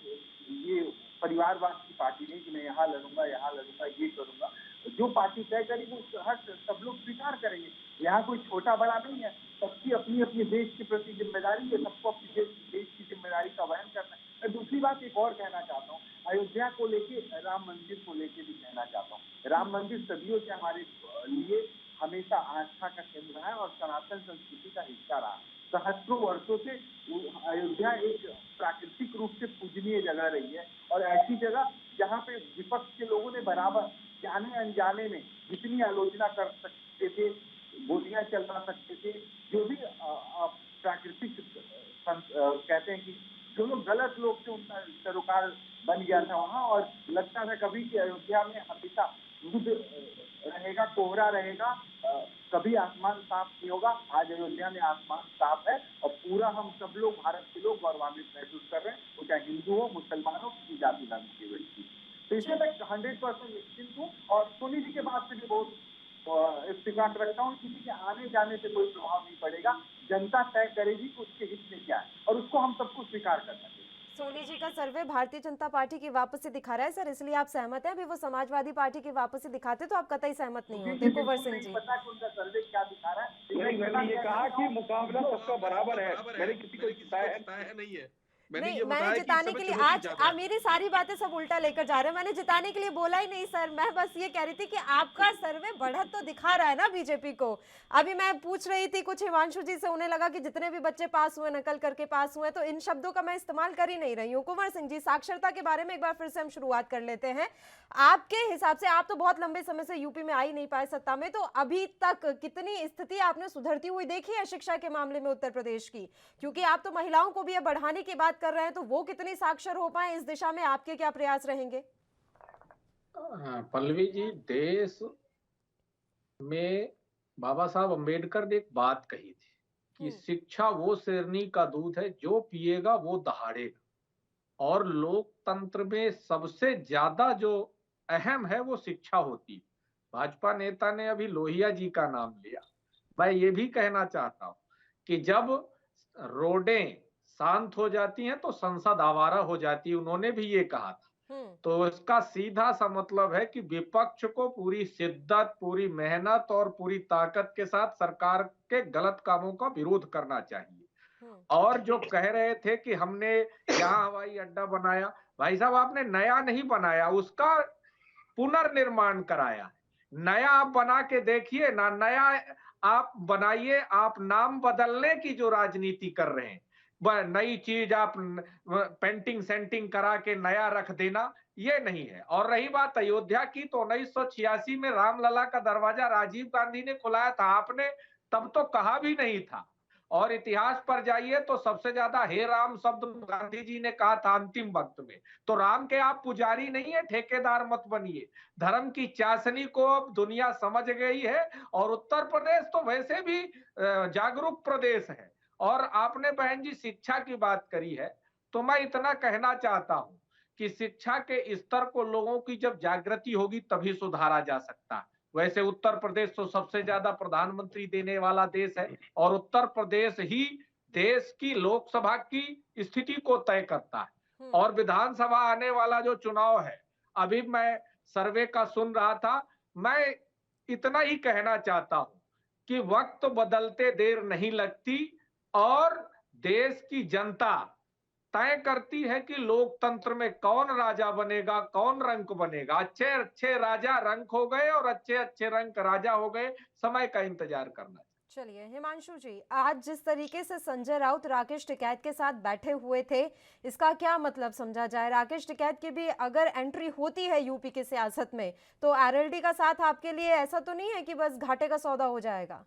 ये परिवारवाद की पार्टी नहीं कि मैं यहाँ लड़ूंगा ये करूंगा। जो पार्टी तय करेगी वो हर सब लोग स्वीकार करेंगे। यहाँ कोई छोटा बड़ा नहीं है, सबकी अपनी अपनी देश के प्रति जिम्मेदारी है, सबको अपनी देश की जिम्मेदारी का वहन करना है। मैं दूसरी बात एक और कहना चाहता हूँ, अयोध्या को लेके, राम मंदिर को लेके भी कहना चाहता हूँ। राम मंदिर सदियों से हमारे लिए हमेशा आस्था का केंद्र है और सनातन संस्कृति का हिस्सा रहा। सहस्त्रों वर्षों से अयोध्या एक प्राकृतिक रूप से पूजनीय जगह रही है और ऐसी जगह जहाँ पे विपक्ष के लोगों ने बराबर जाने अनजाने में जितनी आलोचना कर सकते थे, गोलियां चलवा सकते थे, जो भी प्राकृतिक कहते हैं कि जो लोग गलत लोग थे उनका सरोकार बन गया था वहाँ। और लगता था कभी कि अयोध्या में हमेशा युद्ध रहेगा, कोहरा रहेगा, कभी आसमान साफ नहीं होगा। आज अयोध्या में आसमान साफ है और पूरा हम सब लोग, भारत के लोग गौरवान्वित महसूस कर रहे हैं, वो चाहे हिंदू हो, मुसलमान हो, किसी जाति धर्म के व्यक्ति। तो इसमें मैं 100% निश्चिंत हूँ और सोनी जी के बात से भी बहुत इत्तेफाक रखता हूँ। किसी के आने जाने से कोई प्रभाव नहीं पड़ेगा, जनता तय करेगी कि उसके हित में क्या है और उसको हम सबको स्वीकार करना चाहिए। सोनी जी का सर्वे भारतीय जनता पार्टी की वापसी दिखा रहा है सर, इसलिए आप सहमत हैं? अभी वो समाजवादी पार्टी की वापसी दिखाते तो आप कतई सहमत नहीं होते। कुंवर सिंह जी, पता कि उनका सर्वे क्या दिखा रहा है। मैंने ये कहा कि मुकाबला सबका बराबर है, मैंने किसी को जिताया नहीं है। मैंने जिताने के लिए आज आप मेरी सारी बातें सब उल्टा लेकर जा रहे हैं। मैंने जिताने के लिए बोला ही नहीं सर, मैं बस ये कह रही थी कि आपका सर्वे बढ़त तो दिखा रहा है ना बीजेपी को। अभी मैं पूछ रही थी कुछ हिमांशु जी से, उन्हें लगा कि जितने भी बच्चे पास हुए नकल करके पास हुए, तो इन शब्दों का मैं इस्तेमाल कर ही नहीं रही हूँ। कुंवर सिंह जी, साक्षरता के बारे में एक बार फिर से हम शुरुआत कर लेते हैं। आपके हिसाब से, आप तो बहुत लंबे समय से यूपी में आ ही नहीं पाए सत्ता में, तो अभी तक कितनी स्थिति आपने सुधरती हुई देखी है शिक्षा के मामले में उत्तर प्रदेश की? क्योंकि आप तो महिलाओं को भी अब बढ़ाने की बात कर रहे हैं, तो वो कितनी साक्षर हो पाए, इस दिशा में आपके क्या प्रयास रहेंगे? पल्लवी जी, देश में बाबा साहब अम्बेडकर ने एक बात कही थी कि शिक्षा वो शेरनी का दूध है, जो पिएगा वो दहाड़ेगा। और लोकतंत्र में सबसे ज्यादा जो अहम है वो शिक्षा होती है। भाजपा नेता ने अभी लोहिया जी का नाम लिया। मैं ये भी कहना चाहता हूं कि जब रोडें शांत हो जाती हैं तो संसद आवारा हो जाती है, उन्होंने भी ये कहा था। तो इसका सीधा सा मतलब है कि विपक्ष को पूरी शिद्दत, पूरी मेहनत और पूरी ताकत के साथ सरकार के गलत कामों का विरोध करना चाहिए। और जो कह रहे थे कि हमने यहाँ हवाई अड्डा बनाया, भाई साहब आपने नया नहीं बनाया, उसका पुनर्निर्माण कराया। नया आप बना के देखिए ना, नया आप बनाइए। आप नाम बदलने की जो राजनीति कर रहे हैं, नई चीज आप पेंटिंग सेंटिंग करा के नया रख देना, ये नहीं है। और रही बात अयोध्या की, तो 1986 में रामलला का दरवाजा राजीव गांधी ने खुलाया था, आपने तब तो कहा भी नहीं था। और इतिहास पर जाइए तो सबसे ज्यादा हे राम शब्द गांधी जी ने कहा था अंतिम वक्त में। तो राम के आप पुजारी नहीं है, ठेकेदार मत बनिए। धर्म की चाशनी को अब दुनिया समझ गई है और उत्तर प्रदेश तो वैसे भी जागरूक प्रदेश है। और आपने बहन जी शिक्षा की बात करी है, तो मैं इतना कहना चाहता हूं कि शिक्षा के स्तर को लोगों की जब जागृति होगी तभी सुधारा जा सकता है। वैसे उत्तर प्रदेश तो सबसे ज्यादा प्रधानमंत्री देने वाला देश है और उत्तर प्रदेश ही देश की लोकसभा की स्थिति को तय करता है। और विधानसभा आने वाला जो चुनाव है, अभी मैं सर्वे का सुन रहा था, मैं इतना ही कहना चाहता हूं कि वक्त बदलते देर नहीं लगती और देश की जनता तय करती है कि लोकतंत्र में कौन राजा बनेगा, कौन रंक बनेगा। अच्छे अच्छे राजा रंक हो गए और अच्छे अच्छे रंक राजा हो गए, समय का इंतजार करना। चलिए हिमांशु जी, आज जिस तरीके से संजय राउत राकेश टिकैत के साथ बैठे हुए थे, इसका क्या मतलब समझा जाए? राकेश टिकैत की भी अगर एंट्री होती है यूपी की सियासत में, तो आरएलडी का साथ आपके लिए ऐसा तो नहीं है कि बस घाटे का सौदा हो जाएगा?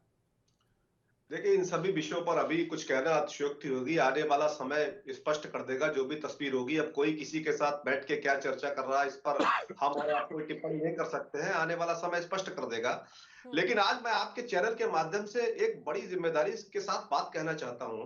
देखिए, इन सभी विषयों पर अभी कुछ कहना अतिशयोक्ति होगी। आने वाला समय स्पष्ट कर देगा जो भी तस्वीर होगी। अब कोई किसी के साथ बैठ के क्या चर्चा कर रहा है, इस पर हम और आप कोई टिप्पणी नहीं कर सकते हैं। आने वाला समय स्पष्ट कर देगा। लेकिन आज मैं आपके चैनल के माध्यम से एक बड़ी जिम्मेदारी के साथ बात कहना चाहता हूं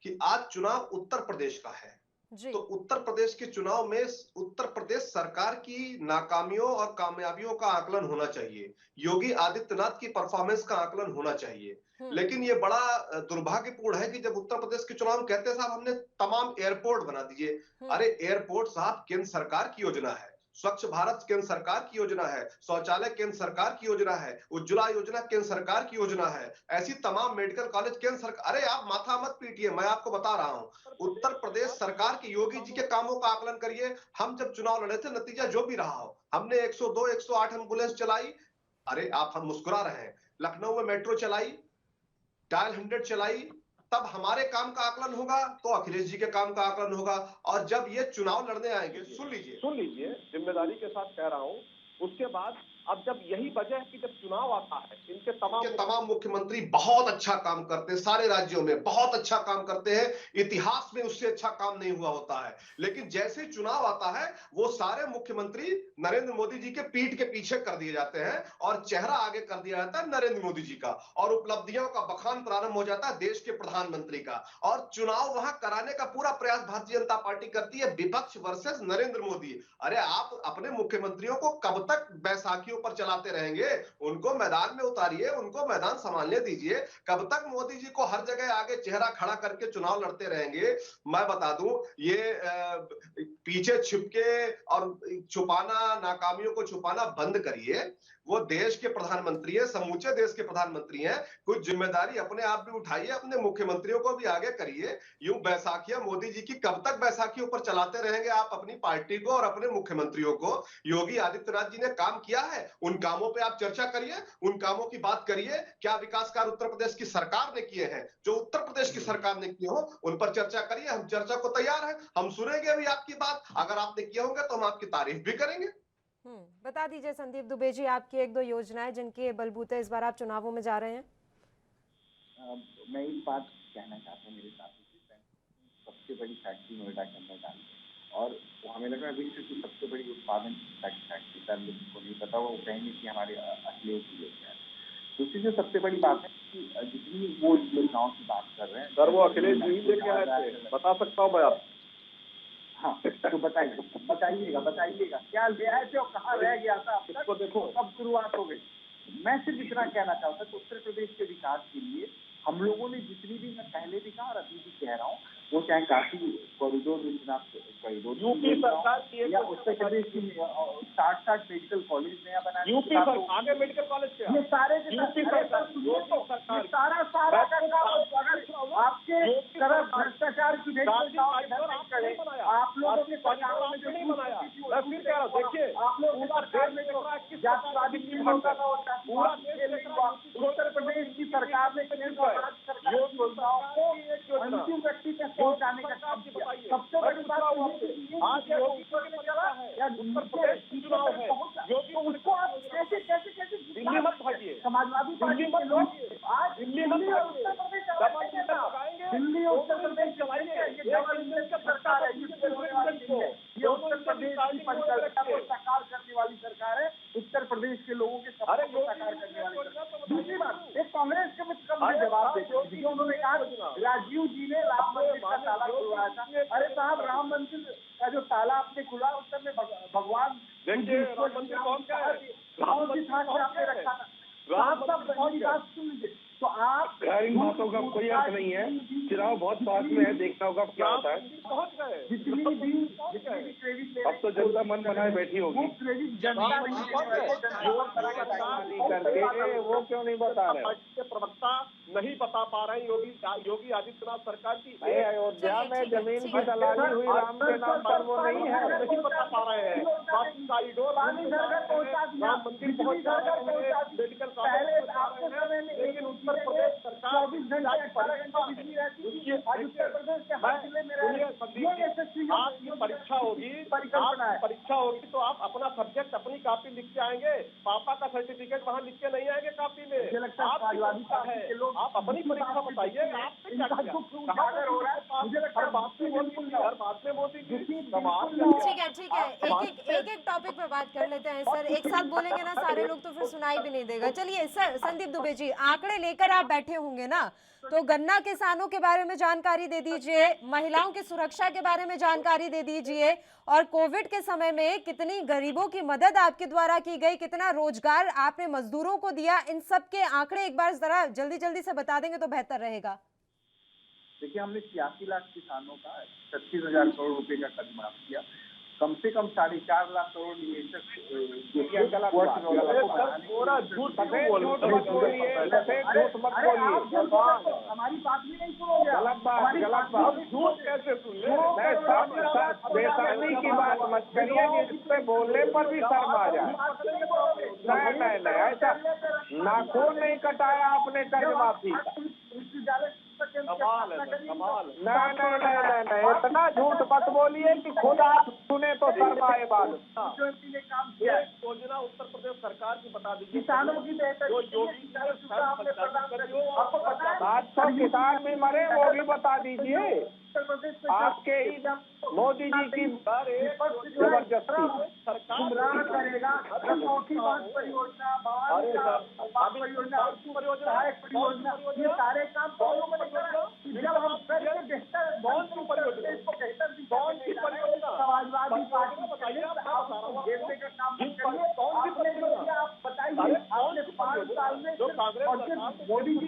कि आज चुनाव उत्तर प्रदेश का है। जी। तो उत्तर प्रदेश के चुनाव में उत्तर प्रदेश सरकार की नाकामियों और कामयाबियों का आकलन होना चाहिए, योगी आदित्यनाथ की परफॉर्मेंस का आकलन होना चाहिए। लेकिन ये बड़ा दुर्भाग्यपूर्ण है कि जब उत्तर प्रदेश के चुनाव में कहते हैं साहब हमने तमाम एयरपोर्ट बना दीजिए। अरे एयरपोर्ट साहब केंद्र सरकार की योजना है, स्वच्छ भारत केंद्र सरकार की योजना है, शौचालय केंद्र सरकार की योजना है, उज्ज्वला योजना केंद्र सरकार की योजना है, ऐसी तमाम मेडिकल कॉलेज केंद्र सरकार। अरे आप माथा मत पीटिए, मैं आपको बता रहा हूं, उत्तर प्रदेश सरकार के योगी जी के कामों का आकलन करिए। हम जब चुनाव लड़े थे, नतीजा जो भी रहा हो, हमने 102 108 एम्बुलेंस चलाई। अरे हम मुस्कुरा रहे हैं, लखनऊ में मेट्रो चलाई, डायल 100 चलाई, तब हमारे काम का आकलन होगा तो अखिलेश जी के काम का आकलन होगा। और जब ये चुनाव लड़ने आएंगे, सुन लीजिए, जिम्मेदारी के साथ कह रहा हूं, उसके बाद अब जब यही वजह है कि जब चुनाव आता है, इनके तमाम मुख्यमंत्री बहुत अच्छा काम करते हैं, सारे राज्यों में बहुत अच्छा काम करते हैं, इतिहास में उससे अच्छा काम नहीं हुआ होता है। लेकिन जैसे चुनाव आता है, वो सारे मुख्यमंत्री नरेंद्र मोदी जी के पीठ के पीछे कर दिए जाते हैं और चेहरा आगे कर दिया जाता है नरेंद्र मोदी जी का, और उपलब्धियों का बखान प्रारंभ हो जाता है देश के प्रधानमंत्री का। और चुनाव वहां कराने का पूरा प्रयास भारतीय जनता पार्टी करती है, विपक्ष वर्सेस नरेंद्र मोदी। अरे आप अपने मुख्यमंत्रियों को कब तक बैसाखी पर चलाते रहेंगे? उनको मैदान में उतारिए, उनको मैदान संभालने दीजिए। कब तक मोदी जी को हर जगह आगे चेहरा खड़ा करके चुनाव लड़ते रहेंगे? मैं बता दूं, ये पीछे छिपके और छुपाना, नाकामियों को छुपाना बंद करिए। वो देश के प्रधानमंत्री है, समूचे देश के प्रधानमंत्री हैं, कुछ जिम्मेदारी अपने आप भी उठाइए, अपने मुख्यमंत्रियों को भी आगे करिए। यूं बैसाखियां मोदी जी की कब तक बैसाखियों पर चलाते रहेंगे आप अपनी पार्टी को और अपने मुख्यमंत्रियों को? योगी आदित्यनाथ जी ने काम किया है, उन कामों पे आप चर्चा करिए, उन कामों की बात करिए। क्या विकास कार्य उत्तर प्रदेश की सरकार ने किए हैं, जो उत्तर प्रदेश की सरकार ने किए हो, उन पर चर्चा करिए। हम चर्चा को तैयार हैं, हम सुनेंगे अभी आपकी बात। अगर आपने किए होंगे तो हम आपकी तारीफ भी करेंगे। बता दीजिए संदीप दुबे जी, आपकी 1-2 योजनाएं जिनके बलबूते इस बार आप चुनावों में जा रहे हैं। मैं एक बात कहना चाहता हूँ मेरे साथी से, सबसे बड़ी फैक्ट्री नोएडा के अंदर डाली और हमें लग रहा है विश्व की सबसे बड़ी उत्पादन फैक्ट्री, लोगों को नहीं पता, वो कहेंगे कि हमारे अखिलेश जी योजना है। दूसरी जो सबसे बड़ी बात है कि जितनी वो योजनाओं की बात कर रहे हैं सर, वो अखिलेश जी लेके आए थे, बता सकता हूँ मैं आपको। हाँ तो बताइएगा क्या ले आए थे और कहाँ रह गया था? इसको देखो, अब शुरुआत हो गई। मैं सिर्फ इतना कहना चाहता हूँ, उत्तर प्रदेश के विकास के लिए हम लोगों ने जितनी भी, मैं पहले भी कहा और अभी भी कह रहा हूँ, वो चाहे काशी कॉरिडोर योजना, यूपी सरकार की या उत्तर प्रदेश की 60 मेडिकल कॉलेज नया बनाया, यूपी आगे मेडिकल कॉलेज के, ये सारे यूपी सरकार सारा आपके तरफ भ्रष्टाचार की आप लोगों के नहीं बनाया। मैं फिर कह रहा हूँ, देखिए आप लोग उत्तर प्रदेश की सरकार ने अंतिम व्यक्ति तक पहुंचाने का काम किया। सबसे बड़ी बात आज उत्तर प्रदेश चुनाव है, उसको आप कैसे दिल्ली मत भागिए, समाजवादी पार्टी मत भागिए, आज दिल्ली और उत्तर प्रदेश दिल्ली और उत्तर प्रदेश चलाइए, ये डबल इंजन का सरकार है, ये उत्तर प्रदेश की परिकल्पना को साकार करने वाली सरकार है, उत्तर प्रदेश के लोगों के सपनों को साकार करने वाली सरकार। दूसरी बात, एक कांग्रेस के मुझे जवाब देते, उन्होंने कहा राजीव जी ने राम मंदिर का ताला खुलवाया था। अरे साहब, राम मंदिर का जो ताला आपने खुला, उसमें भगवान राम मंदिर कौन का है? आपने रखा था। साहब बात सुन लीजिए, तो आप इन बातों का कोई अर्थ नहीं है। चुनाव बहुत पास में है, देखना होगा क्या होता है। जितनी भी क्रेडिट, अब तो जनता मन बनाए बैठी होगी, करके वो क्यों नहीं बता रहे? प्रवक्ता नहीं बता पा रहे हैं योगी आदित्यनाथ सरकार की अयोध्या में जमीन की दलाली हुई राम के नाम पर, वो नहीं है, नहीं बता पा रहे हैं। राम मंदिर पहुंचा मेडिकल कॉलेज, लेकिन उत्तर प्रदेश सरकार आज ये परीक्षा होगी तो आप अपना सब्जेक्ट, अपनी कॉपी लिख के आएंगे, पापा का सर्टिफिकेट वहाँ लिख के नहीं आएंगे कॉपी में। आप अपनी परीक्षा बताइए, आपसे क्या किया? बात में मोदी जी, हर बात में मोदी जी, कमाल ठीक है एक एक टॉपिक पे बात कर लेते हैं सर। एक साथ बोलेंगे ना सारे लोग तो फिर सुनाई भी नहीं देगा। चलिए सर, संदीप दुबे जी, आंकड़े लेकर आप बैठे होंगे ना, तो गन्ना किसानों के बारे में जानकारी दे दीजिए, महिलाओं की सुरक्षा के बारे में जानकारी दे दीजिए, और कोविड के समय में कितनी गरीबों की मदद आपके द्वारा की गई, कितना रोजगार आपने मजदूरों को दिया, इन सब के आंकड़े एक बार जरा जल्दी जल्दी से बता देंगे तो बेहतर रहेगा। देखिए, हमने 86 लाख किसानों का 36,000 करोड़ रुपए का कर्ज माफ किया। कम से कम 4.5 लाख करोड़ निवेशक पूरा झूठ मत बोलिए, हमारी बात भी नहीं सुनोगे। गलत बात, झूठ कैसे सुन ले? बेशर्मी की बात मत करिए, जिस पे बोलने पर भी शर्म आ जाए। नहीं, ऐसा नाखून नहीं कटाया आपने कर्ज माफी का। कमाल नहीं, इतना झूठ मत बोलिए कि खुद आप सुने तो शर्म आए। बात योजना उत्तर प्रदेश सरकार की बता दीजिए, किसानों की जो योगी 700 किसान भी मरे, वो भी बता दीजिए। आपके ही मोदी जी की जबरदस्ती सरकार करेगा। ये सारे काम जब हम समाजवादी पार्टी बताइए, आप बताइए, आपने 5 साल में मोदी जी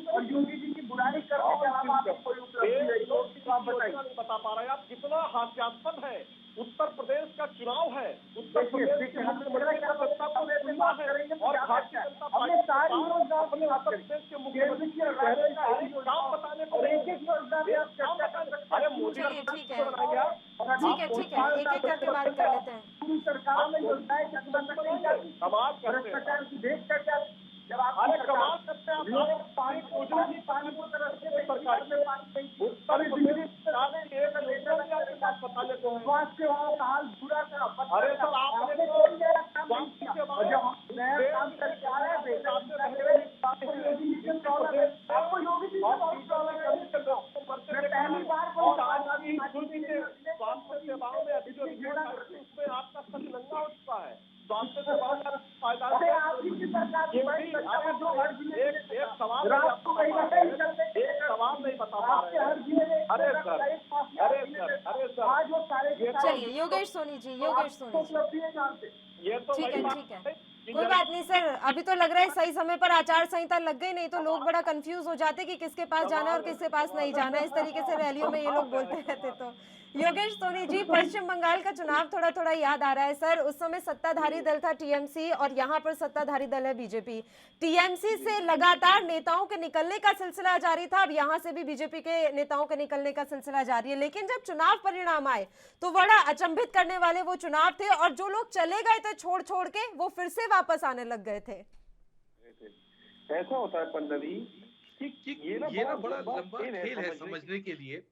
और योगी जी की बुराई करने के अलावा कोई उपलब्धि आप बताइए। बता पा रहे हैं आप, कितना हास्यास्पद है। उत्तर प्रदेश का चुनाव है, उत्तर प्रदेश के मुख्यमंत्री का सत्ता को सुनना है, और भारतीय जनता पार्टी अपने उत्तर प्रदेश के मुख्यमंत्री का काम बताने को अरे मोदी ठीक है एक एक करके बात कर लेते हैं। पूरी सरकार में योजनाएं कमाल करते हैं। जब आप कमाल करते हैं, लोग पानी को सरकार में स्वास्थ्य सेवाओं का हाल बुरा था। अरे सर, आपने जो नया काम करके आ रहे हैं, आपको योगी जी पहली बार स्वास्थ्य सेवाओं में अभी जो उसमें आपका सच नंगा हो चुका है। स्वास्थ्य सेवाओं का फायदा एक सवाल नहीं बता पा रहे हैं। अरे सर चलिए योगेश सोनी जी ये तो ठीक है कोई बात नहीं सर। अभी तो लग रहा है सही समय पर आचार संहिता लग गई, नहीं तो लोग बड़ा कंफ्यूज हो जाते कि किसके पास जाना है और किसके पास नहीं जाना है। इस तरीके से रैलियों में ये लोग बोलते रहते। तो योगेश सोनी जी, पश्चिम बंगाल का चुनाव थोड़ा थोड़ा याद आ रहा है सर। उस समय सत्ताधारी दल था टीएमसी और यहाँ पर सत्ताधारी दल है बीजेपी। टीएमसी से लगातार नेताओं के निकलने का सिलसिला जारी था, अब यहाँ से भी बीजेपी के नेताओं के निकलने का सिलसिला जारी है। लेकिन जब चुनाव परिणाम आए तो बड़ा अचंभित करने वाले वो चुनाव थे, और जो लोग चले गए थे छोड़ के, वो फिर से वापस आने लग गए थे। ऐसा होता है पल्लवी, ये ना बड़ा लंबा खेल है समझने के लिए।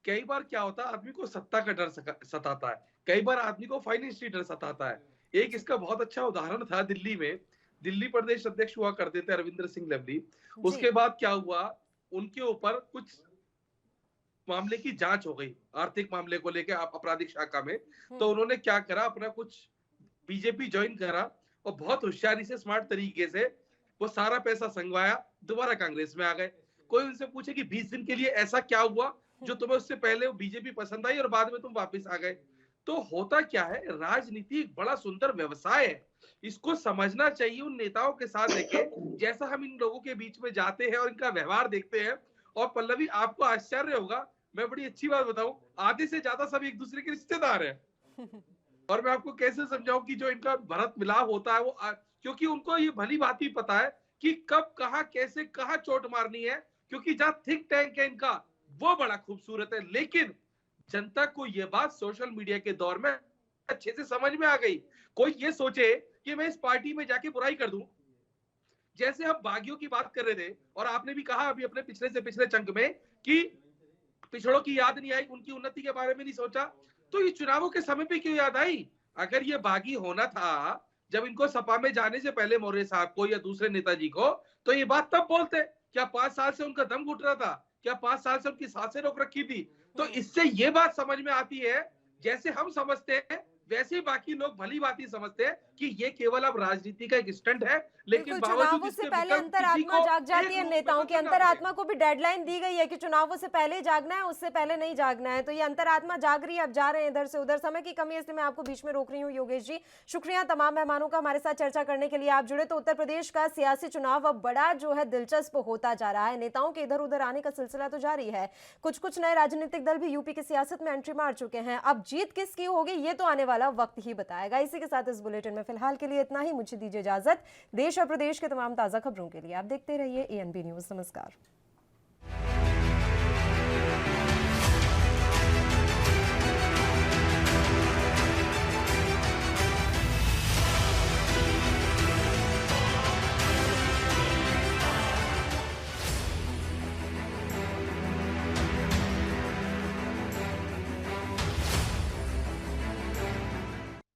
कई बार क्या होता है, आदमी को सत्ता का डर सताता है, कई बार आदमी को फाइनेंशियल डर सताता है। एक इसका बहुत अच्छा उदाहरण था दिल्ली में। दिल्ली प्रदेश अध्यक्ष हुआ करते थे रविंद्र सिंह लवली। उसके बाद क्या हुआ, उनके ऊपर कुछ मामले की जांच हो गई, आर्थिक मामले को लेकर आपराधिक शाखा में। तो उन्होंने क्या करा, अपना कुछ बीजेपी ज्वाइन करा और बहुत होशियारी से, स्मार्ट तरीके से वो सारा पैसा संगवाया, दोबारा कांग्रेस में आ गए। कोई उनसे पूछे कि 20 दिन के लिए ऐसा क्या हुआ जो तुम्हें उससे पहले बीजेपी पसंद आई और बाद में तुम वापस आ गए। तो होता क्या है, राजनीति एक बड़ा सुंदर व्यवसाय है, इसको समझना चाहिए उन नेताओं के साथ देखे जैसा हम इन लोगों के बीच में जाते हैं और इनका व्यवहार देखते हैं। और पल्लवी, आपको आश्चर्य होगा, मैं बड़ी अच्छी बात बताऊं, आधे से ज्यादा सब एक दूसरे के रिश्तेदार हैं। और मैं आपको कैसे समझाऊं कि जो इनका भरत मिलाप होता है वो क्योंकि उनको ये भली बात ही पता है कि कब कहां कैसे कहां चोट मारनी है, क्योंकि जहां थिंक टैंक है इनका वो बड़ा खूबसूरत है। लेकिन जनता को ये बात सोशल मीडिया के दौर में अच्छे से समझ में आ गई। कोई ये सोचे कि मैं इस पार्टी में जाके बुराई कर दूं, जैसे हम बागियों की बात कर रहे थे और आपने भी कहा अभी अपने पिछले से पिछले चंक में कि पिछड़ों की याद नहीं आई, उनकी उन्नति के बारे में नहीं सोचा, तो ये चुनावों के समय पे क्यों याद आई? अगर ये बागी होना था जब इनको सपा में जाने से पहले मौर्य साहब को या दूसरे नेताजी को, तो ये बात तब बोलते। क्या 5 साल से उनका दम घुट रहा था? क्या 5 साल से उनकी सांसें रोक रखी थी? तो इससे ये बात समझ में आती है, जैसे हम समझते हैं वैसे ही बाकी लोग भली भांति समझते हैं कि ये केवल अब राजनीति का एक स्टंट है, लेकिन चुनावों से पहले अंतरात्मा जाग जाती है नेताओं की। अंतरात्मा को भी डेडलाइन दी गई है कि चुनावों से पहले जागना है, उससे पहले नहीं जागना है। तो ये अंतरात्मा जाग रही है, अब जा रहे हैं इधर से उधर। समय की कमी है इसलिए मैं आपको बीच में रोक रही हूँ। योगेश जी, शुक्रिया तमाम मेहमानों का हमारे साथ चर्चा करने के लिए। आप जुड़े। तो उत्तर प्रदेश का सियासी चुनाव अब बड़ा जो है दिलचस्प होता जा रहा है। नेताओं के इधर उधर आने का सिलसिला तो जारी है। कुछ नए राजनीतिक दल भी यूपी की सियासत में एंट्री मार चुके हैं। अब जीत किसकी होगी ये तो आने वाला वक्त ही बताएगा। इसी के साथ इस बुलेटिन में फिलहाल के लिए इतना ही। मुझे दीजिए इजाजत। देश और प्रदेश के तमाम ताजा खबरों के लिए आप देखते रहिए ANB न्यूज। नमस्कार।